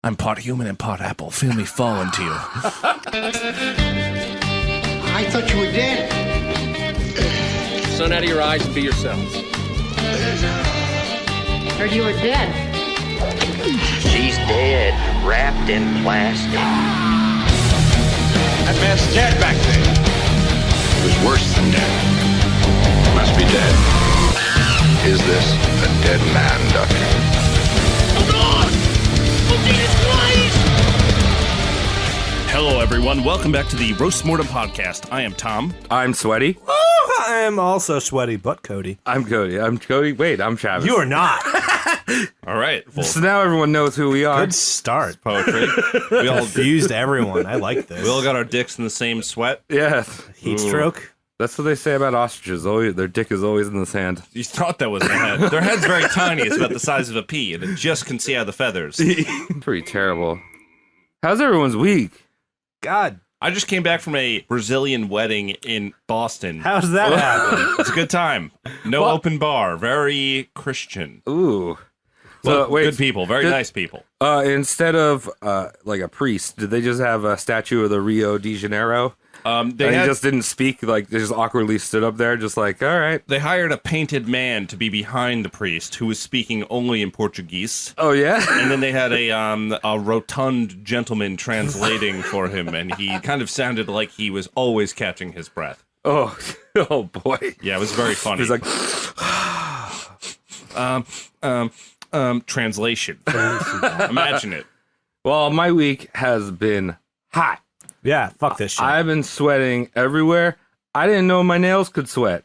I'm part human and part apple. Feel me fall into you. I thought you were dead. Sun out of your eyes and be yourselves. Heard you were dead. She's dead, wrapped in plastic. That man's dead back there. It was worse than dead. Must be dead. Is this a dead man, Doctor? Hold on! Oh, Jesus Christ! Hello, everyone. Welcome back to the Roast Mortem Podcast. I am Tom. I'm Sweaty. Oh, I am also Sweaty, but Cody. I'm Cody. Wait, I'm Travis. You are not. All right. So now everyone knows who we are. Good start. Poetry. We all Confused everyone. I like this. We all got our dicks in the same sweat. Yes. Heat stroke. That's what they say about ostriches. Always, their dick is always in the sand. You thought that was their head. Their head's very tiny. It's about the size of a pea, and it just can see out of the feathers. Pretty terrible. How's everyone's week? God. I just came back from a Brazilian wedding in Boston. How's that happen? It's a good time. No open bar. Very Christian. Ooh. Well, good people. Very nice people. Instead of like a priest, did they just have a statue of the Rio de Janeiro? He just didn't speak, like, they just awkwardly stood up there, just like, all right. They hired a painted man to be behind the priest who was speaking only in Portuguese. Oh, yeah? And then they had a rotund gentleman translating for him, and he kind of sounded like he was always catching his breath. Oh, oh boy. Yeah, it was very funny. He's like, translation. Imagine it. Well, my week has been hot. Yeah, fuck this shit. I've been sweating everywhere. I didn't know my nails could sweat,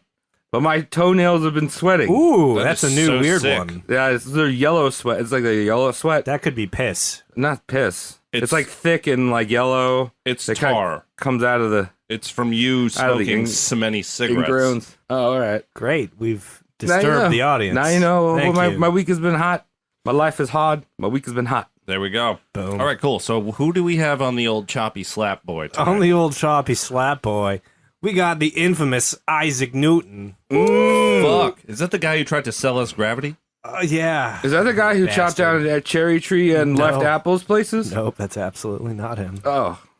but my toenails have been sweating. Ooh, That that's a is new so weird sick. one. Yeah, they're yellow sweat. It's like a yellow sweat. That could be piss. Not piss. It's It's like thick and like yellow. It's It kinda tar. comes out of the It's from you Out of the smoking cementy cigarettes. ingrowns. Oh, all right. Great. We've Now you know. disturbed the audience. Now you know. Thank Well, you. my week has been hot. My life is hard. My week has been hot. There we go. Boom. All right, cool. So who do we have on the old choppy slap boy tonight? On the old choppy slap boy, we got the infamous Isaac Newton. Fuck. Is that the guy who tried to sell us gravity? Yeah. Is that the guy who chopped Bastard. down a cherry tree and No. left apples places? Nope, that's absolutely not him. Oh,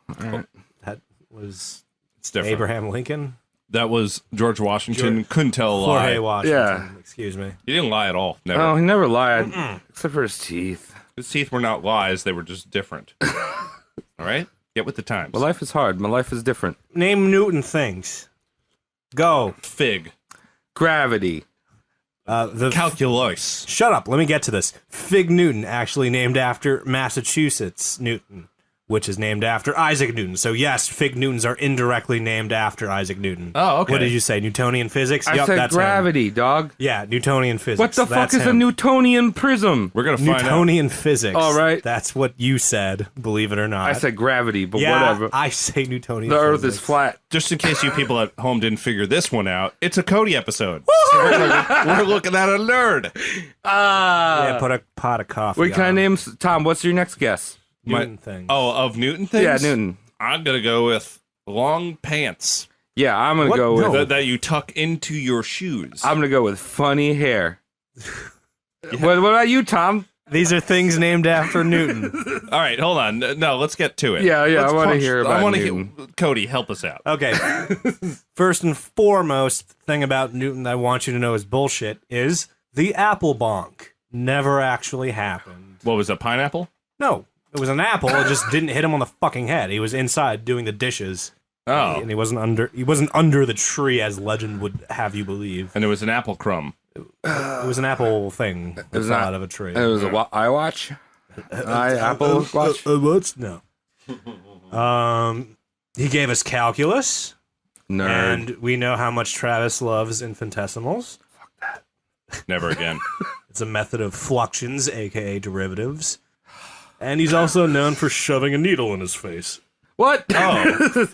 all right. That was It's different. Abraham Lincoln. That was George Washington. Couldn't tell a lie. Jorge Washington. Yeah. Excuse me. He didn't lie at all. Never. Oh, he never lied, except for his teeth. His teeth were not lies. They were just different. All right? Get with the times. My life is hard. My life is different. Name Newton things. Go. Fig. Gravity. Calculus. Shut up. Let me get to this. Fig Newton, actually named after Massachusetts Newton, which is named after Isaac Newton. So yes, Fig Newtons are indirectly named after Isaac Newton. Oh, okay. What did you say? Newtonian physics? I Yup, said that's gravity, dog. him. Yeah, Newtonian physics. What the fuck That's is a him. Newtonian prism? We're going to find out. Newtonian physics? All right. That's what you said, believe it or not. I said gravity, but yeah, whatever. I say Newtonian The physics. Earth is flat. Just in case you people at home didn't figure this one out, it's a Cody episode. So we're looking at a nerd. Yeah, put a pot of coffee What kind of on. names? Tom, what's your next guess? Newton things. Oh, of Newton things? Yeah, Newton. I'm going to go with long pants Yeah, I'm gonna What? go with. No. that you tuck into your shoes. I'm gonna go with funny hair. What about you, Tom? These are things named after Newton. All right, hold on. No, let's get to it. Yeah, Let's I want to punch- hear about I wanna Newton. Cody, help us out. Okay. First and foremost thing about Newton that I want you to know is bullshit is the apple bonk never actually happened. What was it, pineapple? No, it was an apple. It just didn't hit him on the fucking head. He was inside doing the dishes. Oh. And he wasn't under the tree as legend would have you believe. And it was an apple crumb. It was an apple thing. It was out not- of a tree. It was a iWatch. Apple Watch. What? No. He gave us calculus, Nerd. and we know how much Travis loves infinitesimals. Never again. It's a method of fluxions, aka derivatives. And he's also known for shoving a needle in his face. What? Oh.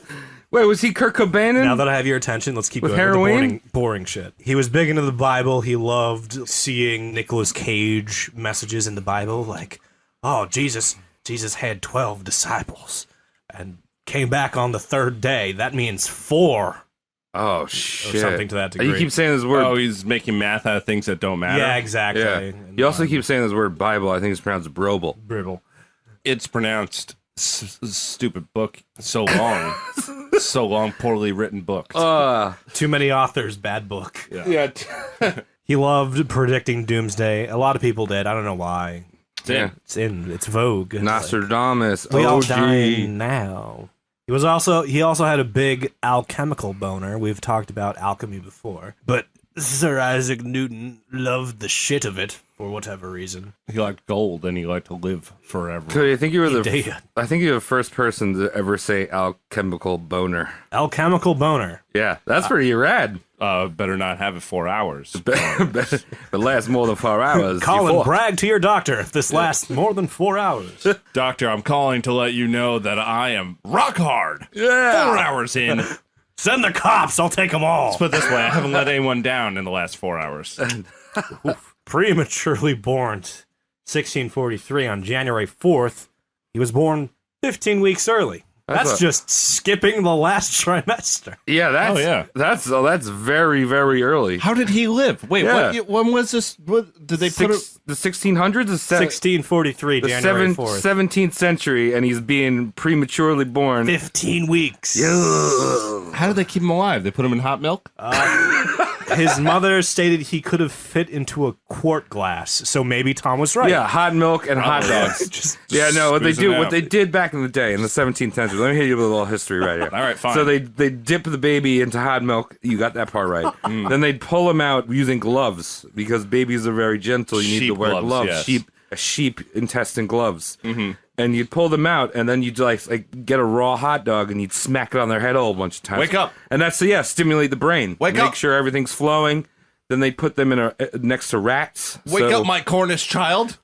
Wait, was he Kurt Cobain? Now that I have your attention, let's keep With going heroin? with the boring shit. He was big into the Bible. He loved seeing Nicolas Cage messages in the Bible, like, "Oh, Jesus had 12 disciples and came back on the third day. That means 4." Oh Or shit! something to that You degree. keep saying this word. Oh, he's making math out of things that don't matter? Yeah, exactly. yeah. And You also keep saying this word Bible. I think it's pronounced Brobel. brittle. It's pronounced stupid book. So long. So long, poorly written book. Too many authors, bad book. Yeah. He loved predicting doomsday. A lot of people did. I don't know why. It's in. It's vogue. Nostradamus. We all OG. dying now. He also had a big alchemical boner. We've talked about alchemy before, but Sir Isaac Newton loved the shit of it for whatever reason. He liked gold and he liked to live forever. So I think you were did. I think you're the first person to ever say alchemical boner. Alchemical boner. Yeah, that's pretty rad. Better not have it 4 hours. But lasts more than 4 hours. Colin, brag to your doctor if this lasts more than 4 hours. Doctor, I'm calling to let you know that I am rock hard. Yeah. 4 hours in. Send the cops. I'll take them all. Let's put it this way. I haven't let anyone down in the last 4 hours. Prematurely born 1643 on January 4th. He was born 15 weeks early. That's just skipping the last trimester. Yeah, that's very, very early. How did he live? Wait, Yeah. when was this? What, did they put it? The 1600s? 1643, January 4th. 17th century, and he's being prematurely born. 15 weeks. How did they keep him alive? They put him in hot milk? His mother stated he could have fit into a quart glass, so maybe Tom was right. Yeah, hot milk and hot dogs. What they did back in the day in the 17th century. Let me hit you with a little history right here. All right, fine. So they dip the baby into hot milk. You got that part right. Then they'd pull him out using gloves because babies are very gentle. You need to Sheep wear gloves, gloves. yes. Sheep intestine gloves. And you'd pull them out, and then you'd like get a raw hot dog, and you'd smack it on their head a whole bunch of times. Wake up. And that's stimulate the brain. Wake Make up. sure everything's flowing. Then they put them in next to rats. Wake up, my Cornish child.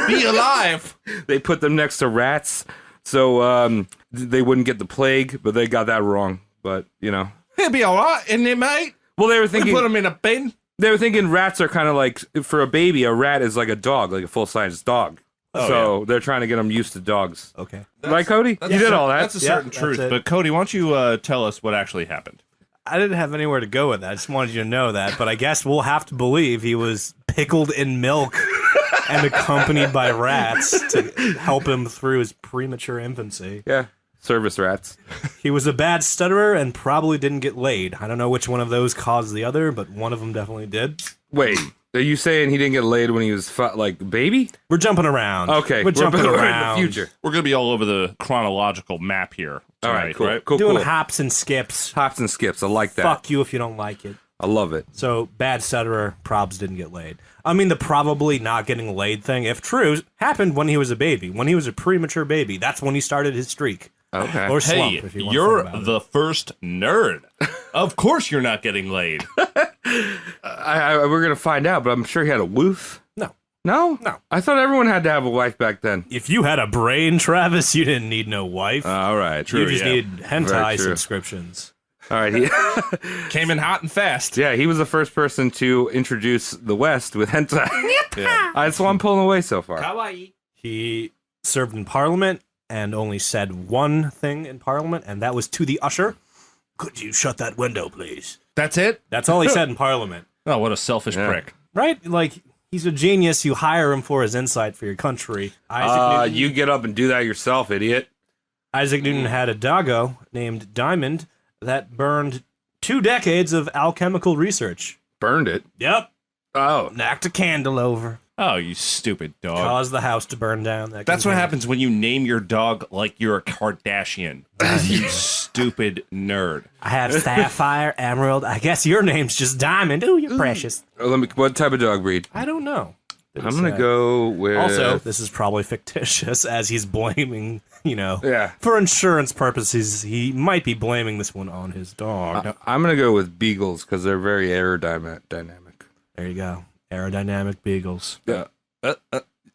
Be alive. They put them next to rats, so they wouldn't get the plague. But they got that wrong. But He'll be all right, isn't he, mate? well, they were We thinking put him in a bin. they were thinking rats are kind of like for a baby. A rat is like a dog, like a full-size dog. So they're trying to get them used to dogs. Okay. Right, Cody? You did all that. That's a certain that's truth. it. But Cody, why don't you tell us what actually happened? I didn't have anywhere to go with that. I just wanted you to know that. But I guess we'll have to believe he was pickled in milk and accompanied by rats to help him through his premature infancy. Yeah, service rats. He was a bad stutterer and probably didn't get laid. I don't know which one of those caused the other, but one of them definitely did. Wait, are you saying he didn't get laid when he was like baby? We're jumping around. Okay, We're jumping we're around. in the future. We're going to be all over the chronological map here tonight, All right, cool. right? Cool, Doing cool. hops and skips. Hops and skips. I like that. Fuck you if you don't like it. I love it. So, bad stutterer, probs didn't get laid. I mean, the probably not getting laid thing, if true, happened when he was a baby. When he was a premature baby, that's when he started his streak. Okay. Or slump, Hey, if you want to you're think about the first nerd. Of course you're not getting laid. We're gonna find out, but I'm sure he had a woof. No. No? No. I thought everyone had to have a wife back then. If you had a brain, Travis, you didn't need no wife. All right, you just yeah. needed Very hentai true. subscriptions. All right. He, Came in hot and fast. yeah, he was the first person to introduce the West with hentai. That's why I'm pulling away so far. He served in Parliament and only said one thing in Parliament, and that was to the usher, "Could you shut that window, please?" That's it? That's all he said in Parliament. Oh, what a selfish prick. Right? Like, he's a genius. You hire him for his insight for your country. Isaac Newton, You get up and do that yourself, idiot. Isaac Newton had a doggo named Diamond that burned 2 decades of alchemical research. Burned it. Yep. Oh. Knocked a candle over. Oh, you stupid dog. Caused the house to burn down. That's what happens when you name your dog like you're a Kardashian. You stupid nerd. I have Sapphire, Emerald. I guess your name's just Diamond. Ooh, you're precious. What type of dog breed? I don't know. I'm going to go with... Also, this is probably fictitious, as he's blaming, Yeah. for insurance purposes, he might be blaming this one on his dog. I'm going to go with beagles because they're very aerodynamic. There you go. Aerodynamic beagles.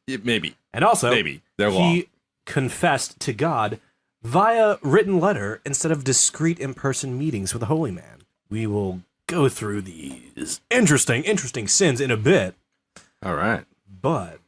Maybe. And also, Maybe. They're he long. confessed to God via written letter instead of discreet in-person meetings with the holy man. We will go through these interesting sins in a bit, All right. but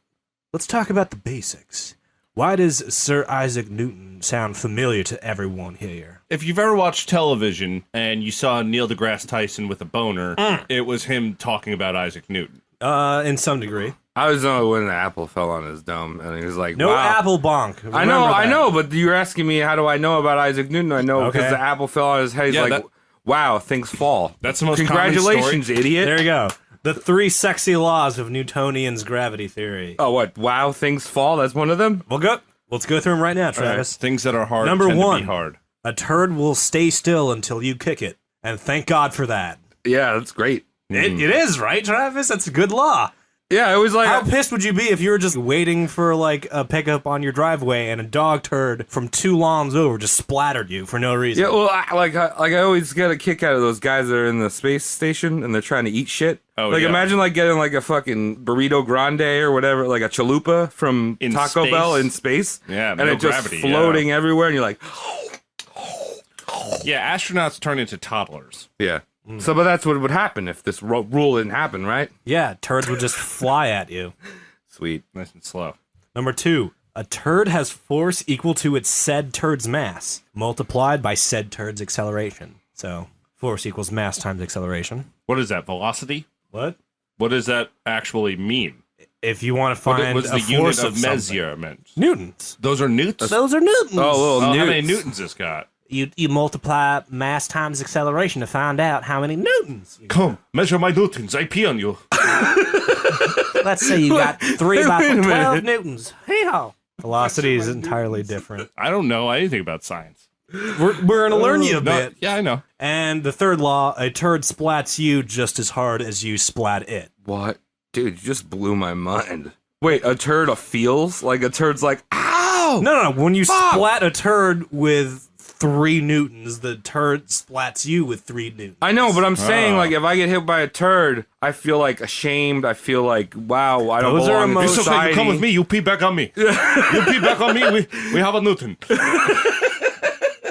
let's talk about the basics. Why does Sir Isaac Newton sound familiar to everyone here? If you've ever watched television and you saw Neil deGrasse Tyson with a boner, it was him talking about Isaac Newton. In some degree. I was know when the apple fell on his dome, and he was like, No wow. apple bonk. I know, but you're asking me how do I know about Isaac Newton? I know because the apple fell on his head. He's wow, things fall. That's the most Congratulations, common idiot. There you go. The 3 sexy laws of Newtonian's gravity theory. Oh, what? Wow, things fall? That's one of them? Let's go through them right now, Travis. Things that are hard Number tend 1, to be hard. a turd will stay still until you kick it. And thank God for that. Yeah, that's great. It is, right, Travis? That's a good law. Yeah, it was like... How pissed would you be if you were just waiting for, like, a pickup on your driveway and a dog turd from 2 lawns over just splattered you for no reason? Yeah, well, I always get a kick out of those guys that are in the space station and they're trying to eat shit. Oh, like, yeah. imagine, like, getting, like, a fucking burrito grande or whatever, like a chalupa from In Taco space. Bell in space. Yeah, and no it's just gravity, floating everywhere, and you're like... Yeah, astronauts turn into toddlers. Yeah. So, but that's what would happen if this rule didn't happen, right? Yeah, turds would just fly at you. Sweet. Nice and slow. Number 2, a turd has force equal to its said turd's mass, multiplied by said turd's acceleration. So, force equals mass times acceleration. What is that, velocity? What? What does that actually mean? If you want to find What's the a force unit of something. measurement? Newtons. Those are newts? Those are newtons. Oh, little How newts. many newtons this got? You multiply mass times acceleration to find out how many newtons. Come, measure my newtons. I pee on you. Let's say you got 3 by wait a 12 minute. newtons. Hee-haw. Velocity is entirely different. I don't know anything about science. We're going to learn you a No, bit. yeah, I know. And the 3rd law, a turd splats you just as hard as you splat it. What? Dude, you just blew my mind. Wait, a turd feels? Like a turd's like, ow! No. When you splat a turd with 3 newtons, the turd splats you with 3 newtons. I know, but I'm saying, like, if I get hit by a turd, I feel, like, ashamed. I feel like, wow, I don't Those are belong in emotions. It's okay. society. You come with me. You pee back on me. You pee back on me. We have a Newton.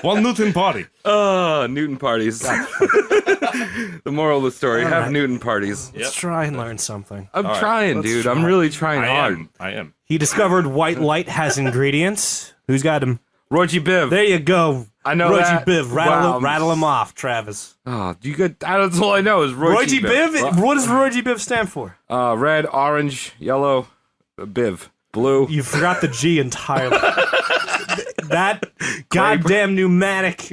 1 Newton party. Newton parties. The moral of the story, have Newton parties. Let's try and learn something. I'm trying, let's dude. try. I'm really trying hard. I am. He discovered white light has ingredients. Who's got him? Roy G. Biv. There you go. I know Roy that. G. Biv. Wow. Rattle him off, Travis. Oh, you got, that's all I know is Roy G. Biv? What does Roy G. Biv stand for? Red, orange, yellow, Biv. Blue. You forgot the G entirely. That goddamn mnemonic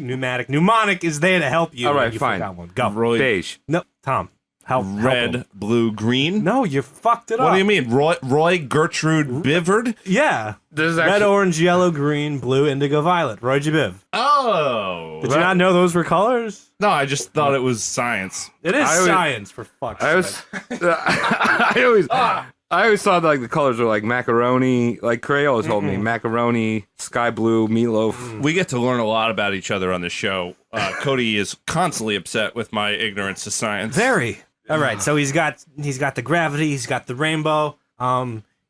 is there to help you. All right, You fine. forgot one. Go. Roy, Beige. No, Tom. Help red, him. blue, green. No, you fucked it up. What do you mean? Roy Gertrude Bivard? Yeah. This is Red, actually, orange, yellow, green, blue, indigo, violet. Roy G. Biv. Oh. Did you not know those were colors? No, I just thought it was science. It is I always- science, for fuck's I sake. was, I always thought like the colors were like macaroni, like Crayola told me, macaroni, sky blue, meatloaf. We get to learn a lot about each other on this show. Cody is constantly upset with my ignorance to science. Very. All right, so he's got the gravity, he's got the rainbow.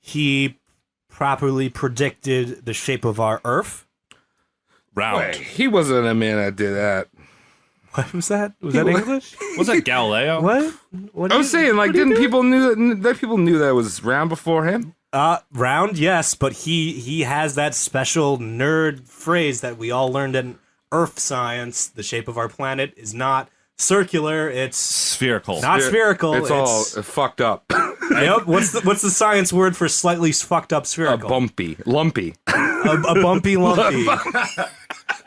He properly predicted the shape of our Earth. Round. Wait, he wasn't a man that did that. What was that? Was that English? Was that Galileo? What? I was saying, like, didn't people knew that people knew that it was round before him? Round, yes, but he has that special nerd phrase that we all learned in Earth science. The shape of our planet is not circular; it's Spherical. not spherical. It's all fucked up. Yep. What's the science word for slightly fucked up spherical? Bumpy, lumpy. A bumpy lumpy.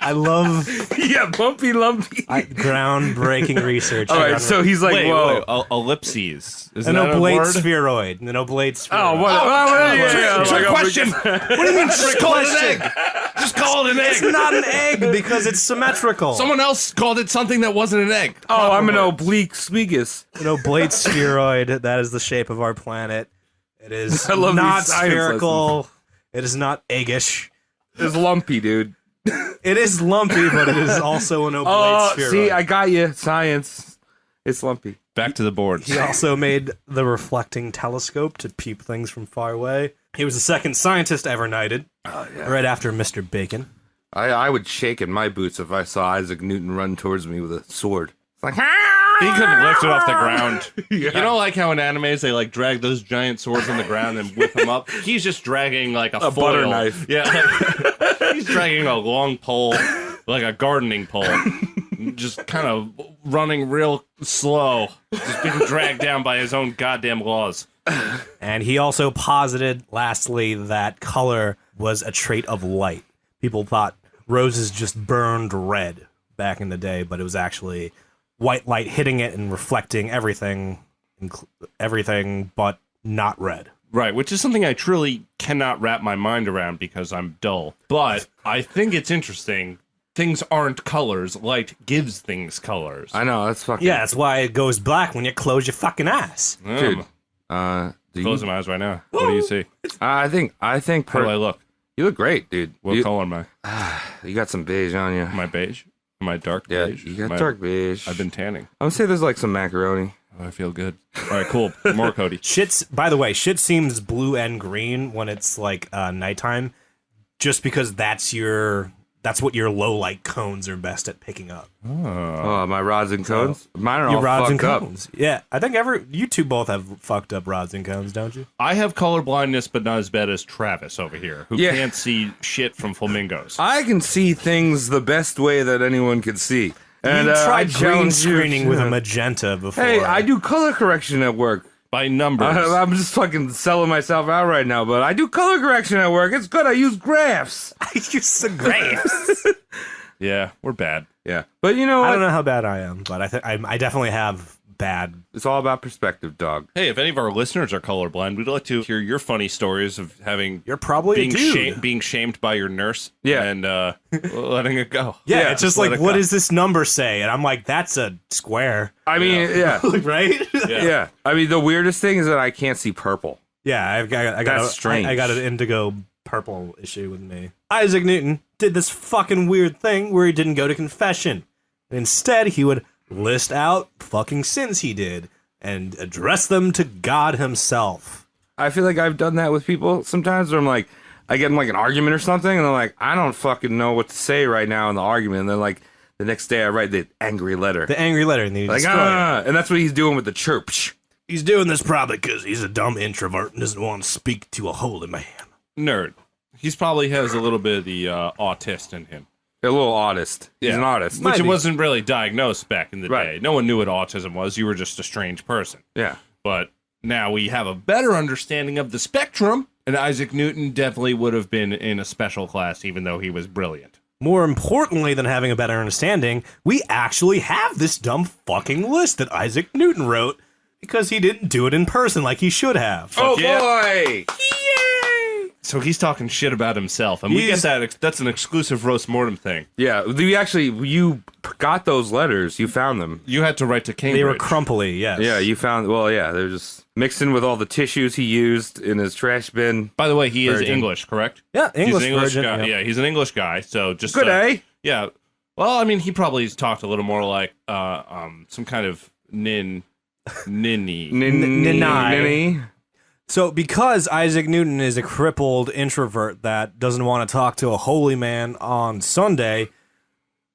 I love Yeah, bumpy, lumpy. groundbreaking research. All right, so he's like, Wait, whoa. ellipses. Is An that a oblate word? spheroid. An oblate spheroid. Oh, what? Trick question. What do you mean? Just call it an egg. Just call it an egg. It's not an egg because it's symmetrical. Someone else called it something that wasn't an egg. Oh, I'm an oblique swegus. An oblate spheroid. That is the shape of our planet. It is I love not these science spherical. It is not eggish. It's lumpy, dude. It is lumpy, but it is also an oblate Oh, spheroid. see, I got you. Science. It's lumpy. Back to the boards. He also made the reflecting telescope to peep things from far away. He was the second scientist ever knighted, right after Mr. Bacon. I would shake in my boots if I saw Isaac Newton run towards me with a sword. It's like, He could lift it off the ground. You know, like how in animes they like drag those giant swords on the ground and whip them up. He's just dragging like a foil. butter knife. Yeah, like, he's dragging a long pole, like a gardening pole, just kind of running real slow, just being dragged down by his own goddamn laws. And he also posited, lastly, that color was a trait of light. People thought roses just burned red back in the day, but it was actually white light hitting it and reflecting everything but not red. Right, which is something I truly cannot wrap my mind around because I'm dull. But I think it's interesting. Things aren't colors. Light gives things colors. I know, that's fucking... Yeah, that's why it goes black when you close your fucking eyes. Dude, Closing my eyes right now. What do you see? I think... How do I look? You look great, dude. What color am I? You got some beige on you. Am I beige? Am I dark beige? You got dark beige. I've been tanning. I'm gonna say there's like some macaroni. Oh, I feel good. All right, cool. More Cody. By the way, shit seems blue and green when it's like nighttime, just because that's what your low light cones are best at picking up. Oh, my rods and cones? Mine are all rods and fucked cones. Yeah, I think you two both have fucked up rods and cones, don't you? I have color blindness, but not as bad as Travis over here, who can't see shit from flamingos. I can see things the best way that anyone can see. And you tried I green challenge screening you. with a magenta before. Hey, I do color correction at work. By numbers. I'm just fucking selling myself out right now, but I do color correction at work. It's good. I use graphs. I use the graphs. Yeah, we're bad. Yeah, but you know what? I don't know how bad I am, but I definitely have bad. It's all about perspective, dog. Hey, if any of our listeners are colorblind, we'd like to hear your funny stories of having You're probably being shamed by your nurse, and letting it go. Yeah, it's just like, what does this number say? And I'm like, that's a square. I mean, yeah. Right? Yeah. I mean, the weirdest thing is that I can't see purple. Yeah, I got That's strange. I got an indigo purple issue with me. Isaac Newton did this fucking weird thing where he didn't go to confession. Instead, he would list out fucking sins he did and address them to God himself. I feel like I've done that with people sometimes where I'm like, I get in like an argument or something and they're like, I don't fucking know what to say right now in the argument. And then like the next day I write the angry letter. The angry letter. And then like, and that's what he's doing with the chirp. He's doing this probably because he's a dumb introvert and doesn't want to speak to a holy man. Nerd. He's probably has a little bit of the autist in him. A little autist. He's an autist. Which it wasn't really diagnosed back in the day. No one knew what autism was. You were just a strange person. Yeah. But now we have a better understanding of the spectrum, and Isaac Newton definitely would have been in a special class, even though he was brilliant. More importantly than having a better understanding, we actually have this dumb fucking list that Isaac Newton wrote because he didn't do it in person like he should have. Oh, boy! So he's talking shit about himself, and we get that. That's an exclusive roast mortem thing. Yeah, you got those letters. You found them. You had to write to Cambridge. They were crumply, yes. Yeah, you found. Well, yeah, they're just mixed in with all the tissues he used in his trash bin. By the way, he is English, correct? Yeah, English. He's an English virgin, guy. Yeah, he's an English guy. So just good, eh? Yeah. Well, I mean, he probably has talked a little more like some kind of ninny. Ninny. So because Isaac Newton is a crippled introvert that doesn't want to talk to a holy man on Sunday,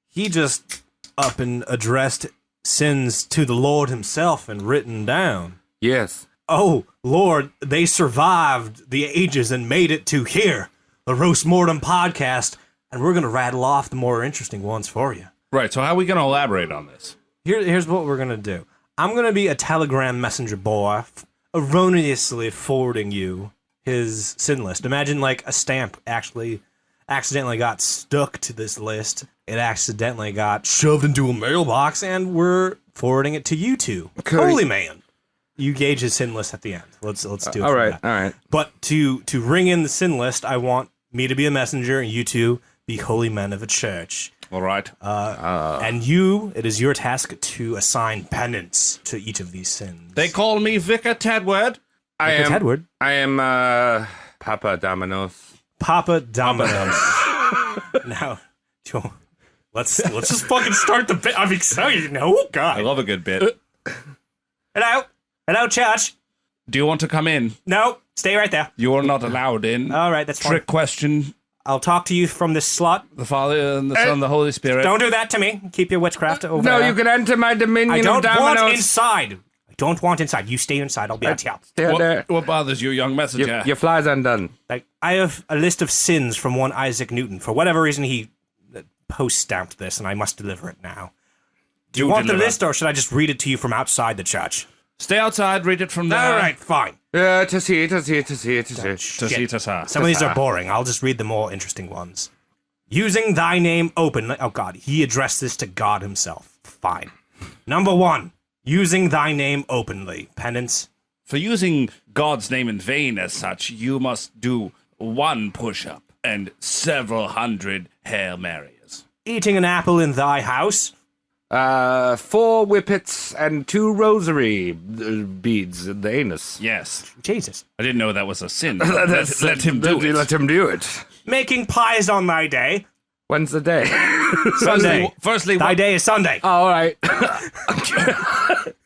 he just up and addressed sins to the Lord himself and written down. Yes. Oh, Lord, they survived the ages and made it to here, the Roast Mortem podcast, and we're going to rattle off the more interesting ones for you. Right, so how are we going to elaborate on this? Here's what we're going to do. I'm going to be a telegram messenger boy, erroneously forwarding you his sin list. Imagine like a stamp actually accidentally got stuck to this list. It accidentally got shoved into a mailbox, and we're forwarding it to you two. Holy man. You gauge his sin list at the end. Let's do it. All right. But to ring in the sin list, I want me to be a messenger and you two be holy men of a church. All right. And it is your task to assign penance to each of these sins. They call me Vicar Tedward. I Tedward. am Papa Domino's. Papa Domino's. Now, let's just fucking start the bit. I'm excited now. Oh, God. I love a good bit. Hello, church. Do you want to come in? No, stay right there. You are not allowed in. All right, that's Trick fine. question. I'll talk to you from this slot. The Father and the Son and the Holy Spirit. Don't do that to me. Keep your witchcraft over No, there. you can enter my dominion I don't of Domino's. want inside. I don't want inside. You stay inside. I'll be out here. Stay there. What bothers you, young messenger? Your fly's undone. Like, I have a list of sins from one Isaac Newton. For whatever reason, he post-stamped this, and I must deliver it now. Do you want the list, or should I just read it to you from outside the church? Stay outside, read it from there. All right, fine. To see. Some of these are boring. I'll just read the more interesting ones. Using thy name openly. Oh, God. He addressed this to God himself. Fine. Number 1. Using thy name openly. Penance. For using God's name in vain as such, you must do 1 push-up and several hundred Hail Marys. Eating an apple in thy house. 4 whippets and 2 rosary beads in the anus. Yes. Jesus. I didn't know that was a sin. Let him do it. Let him do it. Making pies on thy day. When's the day? Sunday. Firstly, Thy day is Sunday. Oh, all right.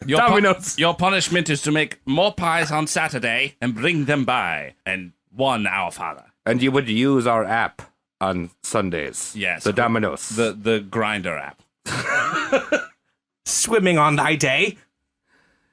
Your punishment is to make more pies on Saturday and bring them by, and 1 Our Father. And you would use our app on Sundays. Yes. The Domino's. The grinder app. Swimming on thy day.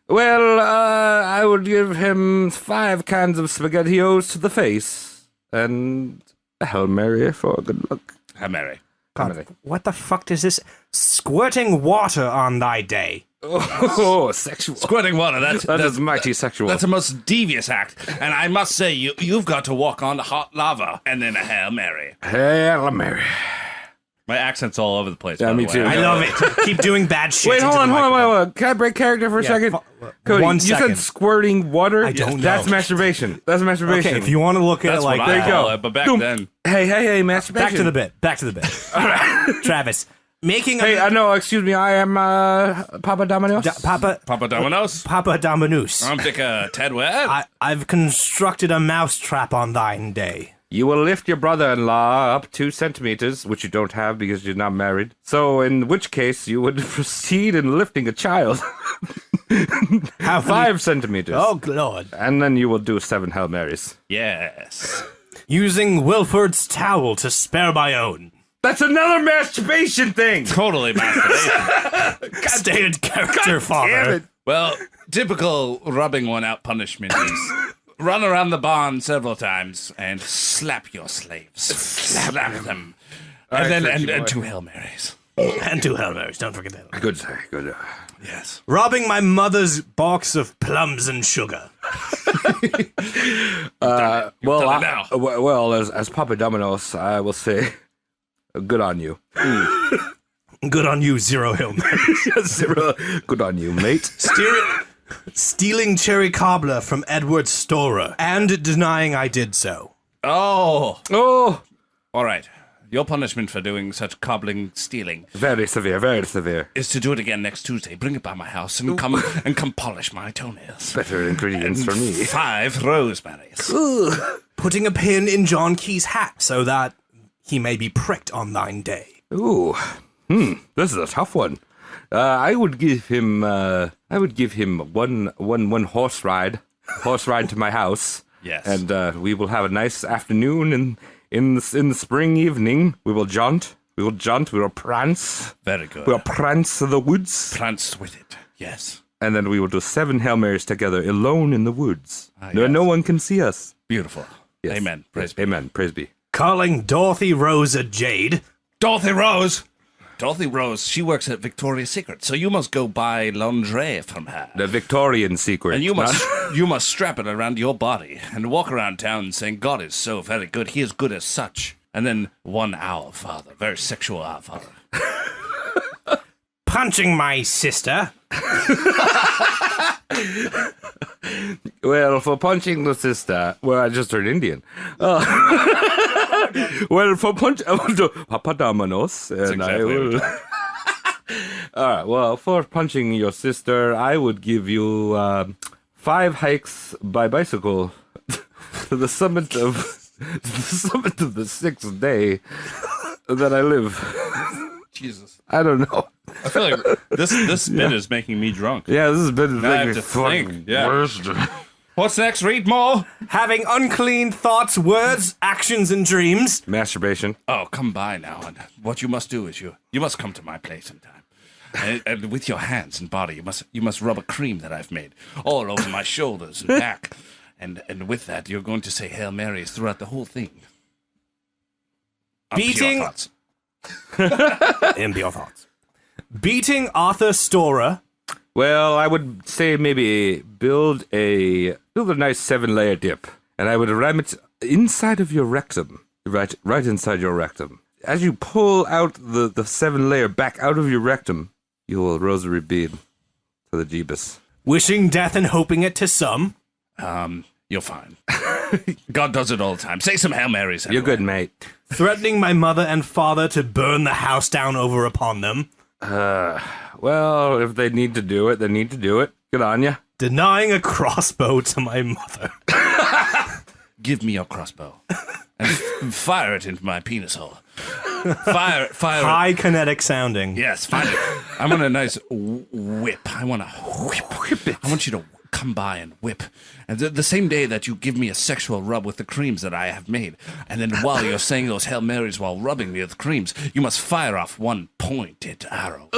Well, I would give him 5 cans of SpaghettiOs to the face and a Hail Mary for good luck. Hail Mary. God, what the fuck does this? Squirting water on thy day. Oh, sexual. Squirting water, That is mighty sexual. That's a most devious act. And I must say, you've got to walk on hot lava and then a Hail Mary. Hail Mary. My accent's all over the place. Yeah, by me the way. too. I love it. Keep doing bad shit. Wait, hold on. Can I break character for a second? Cody, 1 you second. said squirting water? I don't know. That's masturbation. Okay, if you want to look at That's it like what that. I call it, but back then. Hey, masturbation. Back to the bit. All right. Travis. Making a... Hey, no, excuse me. I am Papa Domino's. Papa Domino's? Papa Dominus. I'm Ted Webb. I've constructed a mousetrap on thine day. You will lift your brother-in-law up 2 centimeters, which you don't have because you're not married. So, in which case, you would proceed in lifting a child. How 5 centimeters. Oh, Lord. And then you will do 7 Hail Marys. Yes. Using Wilford's towel to spare my own. That's another masturbation thing! Totally masturbation. Stated character, father. Damn it. Well, typical rubbing one out punishment is run around the barn several times and slap your slaves. Slap them. And then and 2 Hail Marys. And 2 Hail Marys, don't forget that. Good, sir. Good. Yes. Robbing my mother's box of plums and sugar. Well, as Papa Domino's, I will say, good on you. Good on you, 0 Hail Marys. 0. Good on you, mate. Stealing cherry cobbler from Edward Storer and denying I did so. Oh. All right. Your punishment for doing such stealing. Very severe, very severe. Is to do it again next Tuesday. Bring it by my house and come polish my toenails. Better ingredients for me. 5 rosemaries. Putting a pin in John Key's hat so that he may be pricked on thine day. Ooh. This is a tough one. I would give him one horse ride to my house. Yes. And we will have a nice afternoon in the spring evening. We will jaunt. We will prance. Very good. We'll prance the woods. Prance with it. Yes. And then we will do 7 Hail Marys together, alone in the woods. Yes. No one can see us. Beautiful. Yes. Amen. Praise be. Amen. Praise be. Calling Dorothy Rose a jade. Dorothy Rose, she works at Victoria's Secret, so you must go buy lingerie from her. The Victorian secret. And you must strap it around your body and walk around town saying, God is so very good, he is good as such. And then 1 Our Father, very sexual Our Father. Punching my sister. Well, for punching the sister, I just turned Indian. Well, for Papa Domino's, and exactly I will. All right. Well, for punching your sister, I would give you 5 hikes by bicycle to the summit of the 6th day that I live. Jesus. I don't know. I feel like this bit is making me drunk. Yeah, this has been I have to think. Yeah. What's next? Read more. Having unclean thoughts, words, actions, and dreams. Masturbation. Oh, come by now. And what you must do is you must come to my place in time. And with your hands and body, you must rub a cream that I've made all over my shoulders and back. And with that, you're going to say Hail Marys throughout the whole thing. Beating. Pure thoughts. In pure thoughts. beating Arthur Storer. Well, I would say maybe build a nice 7-layer dip, and I would ram it inside of your rectum, right inside your rectum. As you pull out the 7-layer back out of your rectum, you will rosary bead to the Jeebus. Wishing death and hoping it to some. You're fine. God does it all the time. Say some Hail Marys. Anyway. You're good, mate. Threatening my mother and father to burn the house down over upon them. Well, if they need to do it, they need to do it. Good on ya. Denying a crossbow to my mother. Give me your crossbow and fire it into my penis hole. Fire it. High kinetic sounding. Yes, fire it. I want a nice whip. I want to whip it. I want you to come by and whip. And the same day that you give me a sexual rub with the creams that I have made, and then while you're saying those Hail Marys while rubbing me with creams, you must fire off one pointed arrow.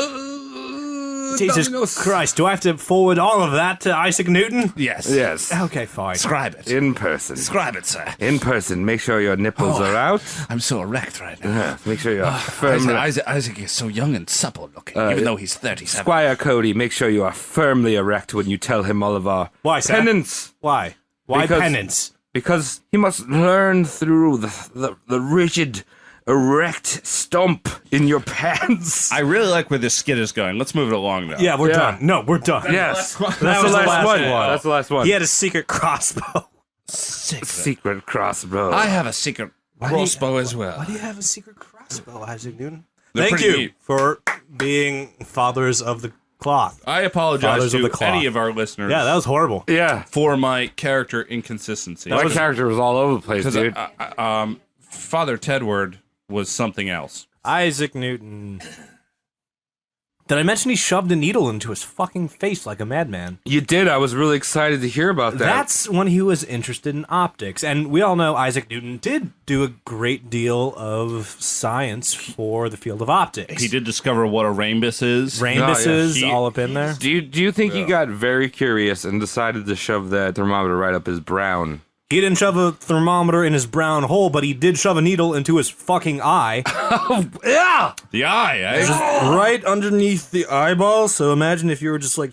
Jesus Christ, do I have to forward all of that to Isaac Newton? Yes. Yes. Okay, fine. Scribe it. In person. Scribe it, sir. In person. Make sure your nipples are out. I'm so erect right now. Make sure you're firmly... Isaac is so young and supple looking, even though he's 37. Squire Cody, make sure you are firmly erect when you tell him all of our Why, sir? penance. Why? Why Because- penance? Because he must learn through the rigid, erect stump in your pants. I really like where this skit is going. Let's move it along now. Yeah, we're Yeah. done. No, we're done. Yes. That's That was the the last last one. one. That's the last one. He had a secret crossbow. Secret crossbow. I have a secret crossbow as well. Why do you have a secret crossbow, Isaac Newton? They're Thank pretty you neat. for being fathers of the cloth. I apologize Fathers of to the cloth. any of our listeners Yeah, that was horrible. Yeah. for my character inconsistency. My character was all over the place, dude. Father Tedward was something else. Isaac Newton. Did I mention he shoved a needle into his fucking face like a madman? You did. I was really excited to hear about that. That's when he was interested in optics. And we all know Isaac Newton did do a great deal of science for the field of optics. He did discover what a rambus is. Rambuses He- all up in there. Do you think he got very curious and decided to shove that thermometer right up his brown? He didn't shove a thermometer in his brown hole, but he did shove a needle into his fucking eye. Yeah. The eye, eh? Right underneath the eyeball. So imagine if you were just like,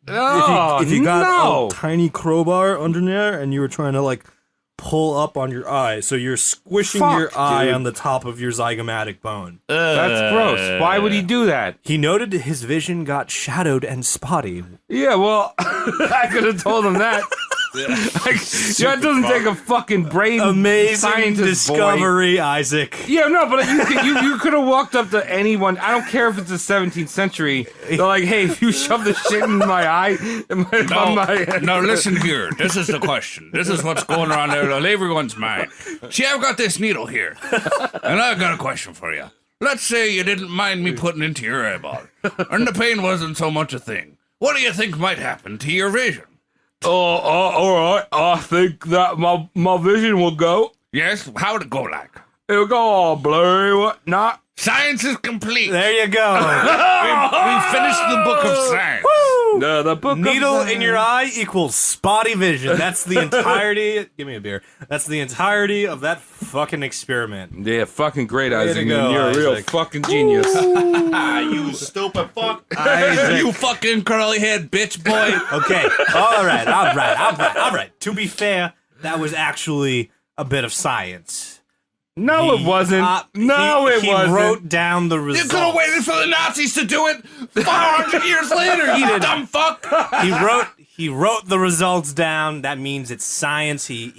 if you got no. a tiny crowbar under there and you were trying to like pull up on your eye. So you're squishing Fuck, your eye dude. on the top of your zygomatic bone. That's gross. Why would he do that? He noted his vision got shadowed and spotty. Yeah, well, I could have told him that. That doesn't take a fucking brain Amazing scientist boy. discovery, Isaac. Yeah, no, but you could have walked up to anyone. I don't care if it's the 17th century. They're like, hey, if you shove the shit in my eye, on my head. Now listen here. This is the question. This is what's going on there on everyone's mind. See, I've got this needle here, and I've got a question for you. Let's say you didn't mind me putting into your eyeball, and the pain wasn't so much a thing. What do you think might happen to your vision? All right. I think that my vision will go. Yes, how would it go like? It'll go all blurry, whatnot. Science is complete. There you go. We've finished the book of science. No, the book Needle of in your eye equals spotty vision. That's the entirety. Give me a beer. That's the entirety of that fucking experiment. Yeah, fucking great, Isaac. to go, You're a real Isaac. fucking genius. You stupid fuck. You fucking curly head bitch boy. Okay. All right. To be fair, that was actually a bit of science. No, it wasn't. No, it he wasn't. wrote down the You results. could have waited for the Nazis to do it 400 years later, you dumb fuck. He wrote the results down. That means it's science. He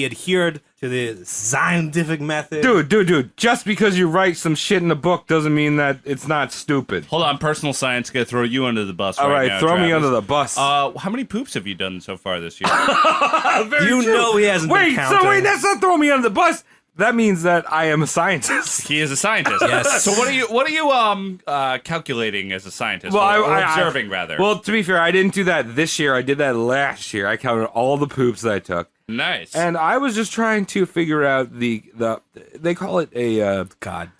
adhered to the scientific method. Dude, just because you write some shit in a book doesn't mean that it's not stupid. Hold on, personal science gonna throw you under the bus. All right, now, throw me Travis. under the bus. How many poops have you done so far this year? You know he hasn't been counting. Wait, that's not throwing me under the bus. That means that I am a scientist. He is a scientist. Yes. So what are you calculating as a scientist? Well, or I observing rather. Well, to be fair, I didn't do that this year. I did that last year. I counted all the poops that I took. Nice. And I was just trying to figure out the they call it a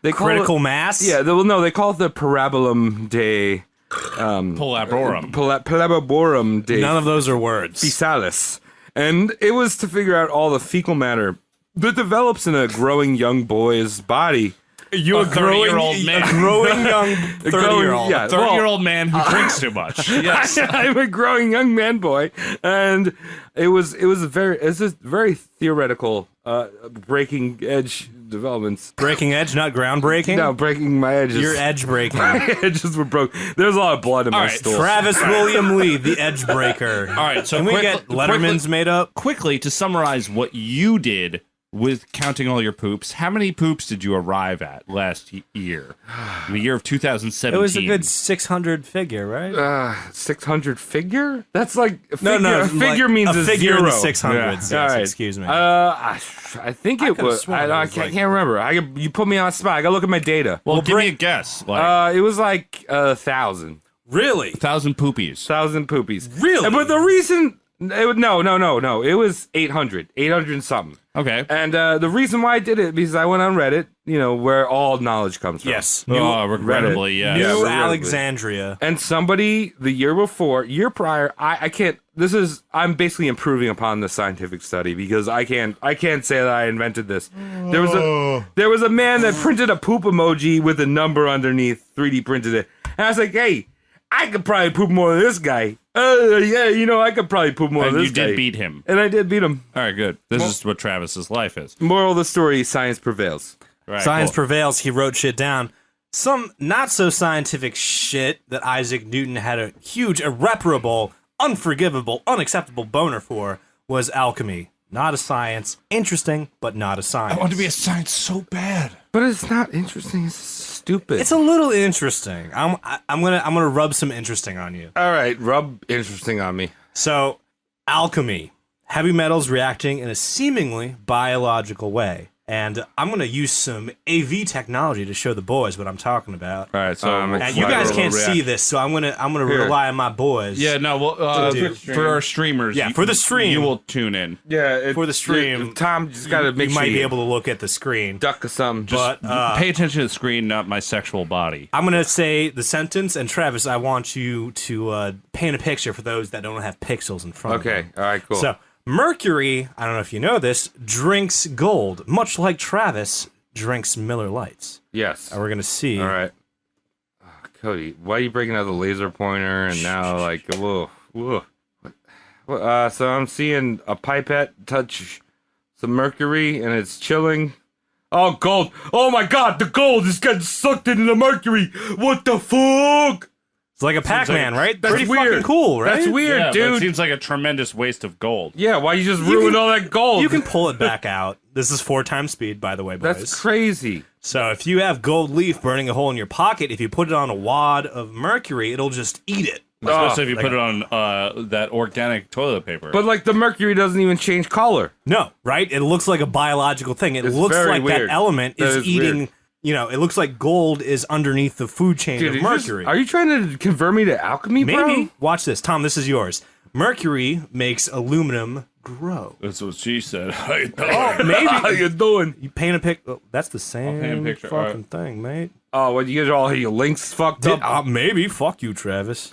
they call critical it, mass? Yeah, they call it the parabolum de Polaborum. Palaborum de None of those are words. Physalis. And it was to figure out all the fecal matter that develops in a growing young boy's body You a 30-year-old man. A growing young 30-year-old. Yeah. 30-year-old man who drinks too much. Yes. I'm a growing young man boy, and it's a very theoretical, breaking edge developments. Breaking edge, not groundbreaking? No, breaking my edges. Your edge breaking. My edges were broke. There's a lot of blood in my right, stool. Travis William Lee, the edge breaker. All right, so Can we get Letterman's made up? Quickly, to summarize what you did with counting all your poops, how many poops did you arrive at last year? In the year of 2017. It was a good 600 figure, right? 600 figure? That's like a No, figure. no, A figure like means a figure zero. in the 600s. Yeah. Yes, All right. excuse me. I think it could've was. sworn it I was can't like- remember. You put me on the spot. I gotta look at my data. Well, give me a guess. Like It was like 1,000. Really? 1,000 poopies. 1,000 poopies. Really? But the reason. No. It was 800. 800 and something. Okay. And the reason why I did it because I went on Reddit, where all knowledge comes from. Yes. Oh, regrettably, yeah. New regrettably. Alexandria. And somebody the year prior, I can't. I'm basically improving upon the scientific study because I can't say that I invented this. There was a man that printed a poop emoji with a number underneath, 3D printed it, and I was like, hey, I could probably poop more than this guy. I could probably poop more than And this you guy. did beat him. And I did beat him. All right, good. This is what Travis's life is. Moral of the story: science prevails. Right, Science cool. prevails. He wrote shit down. Some not so scientific shit that Isaac Newton had a huge, irreparable, unforgivable, unacceptable boner for was alchemy. Not a science. Interesting, but not a science. I want to be a science so bad. But it's not interesting. It's stupid. It's a little interesting. I'm gonna rub some interesting on you. All right, rub interesting on me. So, alchemy, heavy metals reacting in a seemingly biological way. And I'm going to use some AV technology to show the boys what I'm talking about. All right, so And you guys can't see this, so I'm gonna rely on my boys. Yeah, no, well, for our streamers, Yeah, for the stream. you will tune in. Yeah, For the stream, Tom just got to make you sure might be able to look at the screen. duck or something. But Pay attention to the screen, not my sexual body. I'm gonna say the sentence, and Travis, I want you to paint a picture for those that don't have pixels in front of them. Okay, all right, cool. So, Mercury, I don't know if you know this, drinks gold, much like Travis drinks Miller Lights. yes. And we're going to see. All right. Oh, Cody, why are you breaking out the laser pointer and now, like, whoa. So I'm seeing a pipette touch some mercury and it's chilling. Oh, gold. Oh, my God, the gold is getting sucked into the mercury. What the fuck? It's like a Pac-Man, right? That's Pretty weird. fucking cool, right? That's weird, Yeah, but it dude. seems like a tremendous waste of gold. Yeah, why you just ruin all that gold? You can pull it back out. This is 4 times speed, by the way, boys. That's crazy. So if you have gold leaf burning a hole in your pocket, if you put it on a wad of mercury, it'll just eat it. Especially if you put it on that organic toilet paper. But, like, the mercury doesn't even change color. No, right? It looks like a biological thing. It It's looks very like weird. that element That is is eating. weird. It looks like gold is underneath the food chain of mercury. Are you trying to convert me to alchemy, bro? Maybe. Watch this. Tom, this is yours. Mercury makes aluminum grow. That's what she said. Oh, maybe. How you doing? You paint a pic. Oh, that's the same paint a picture. fucking All right. thing, mate. Oh, well, you get all your links fucked up. Maybe. Fuck you, Travis.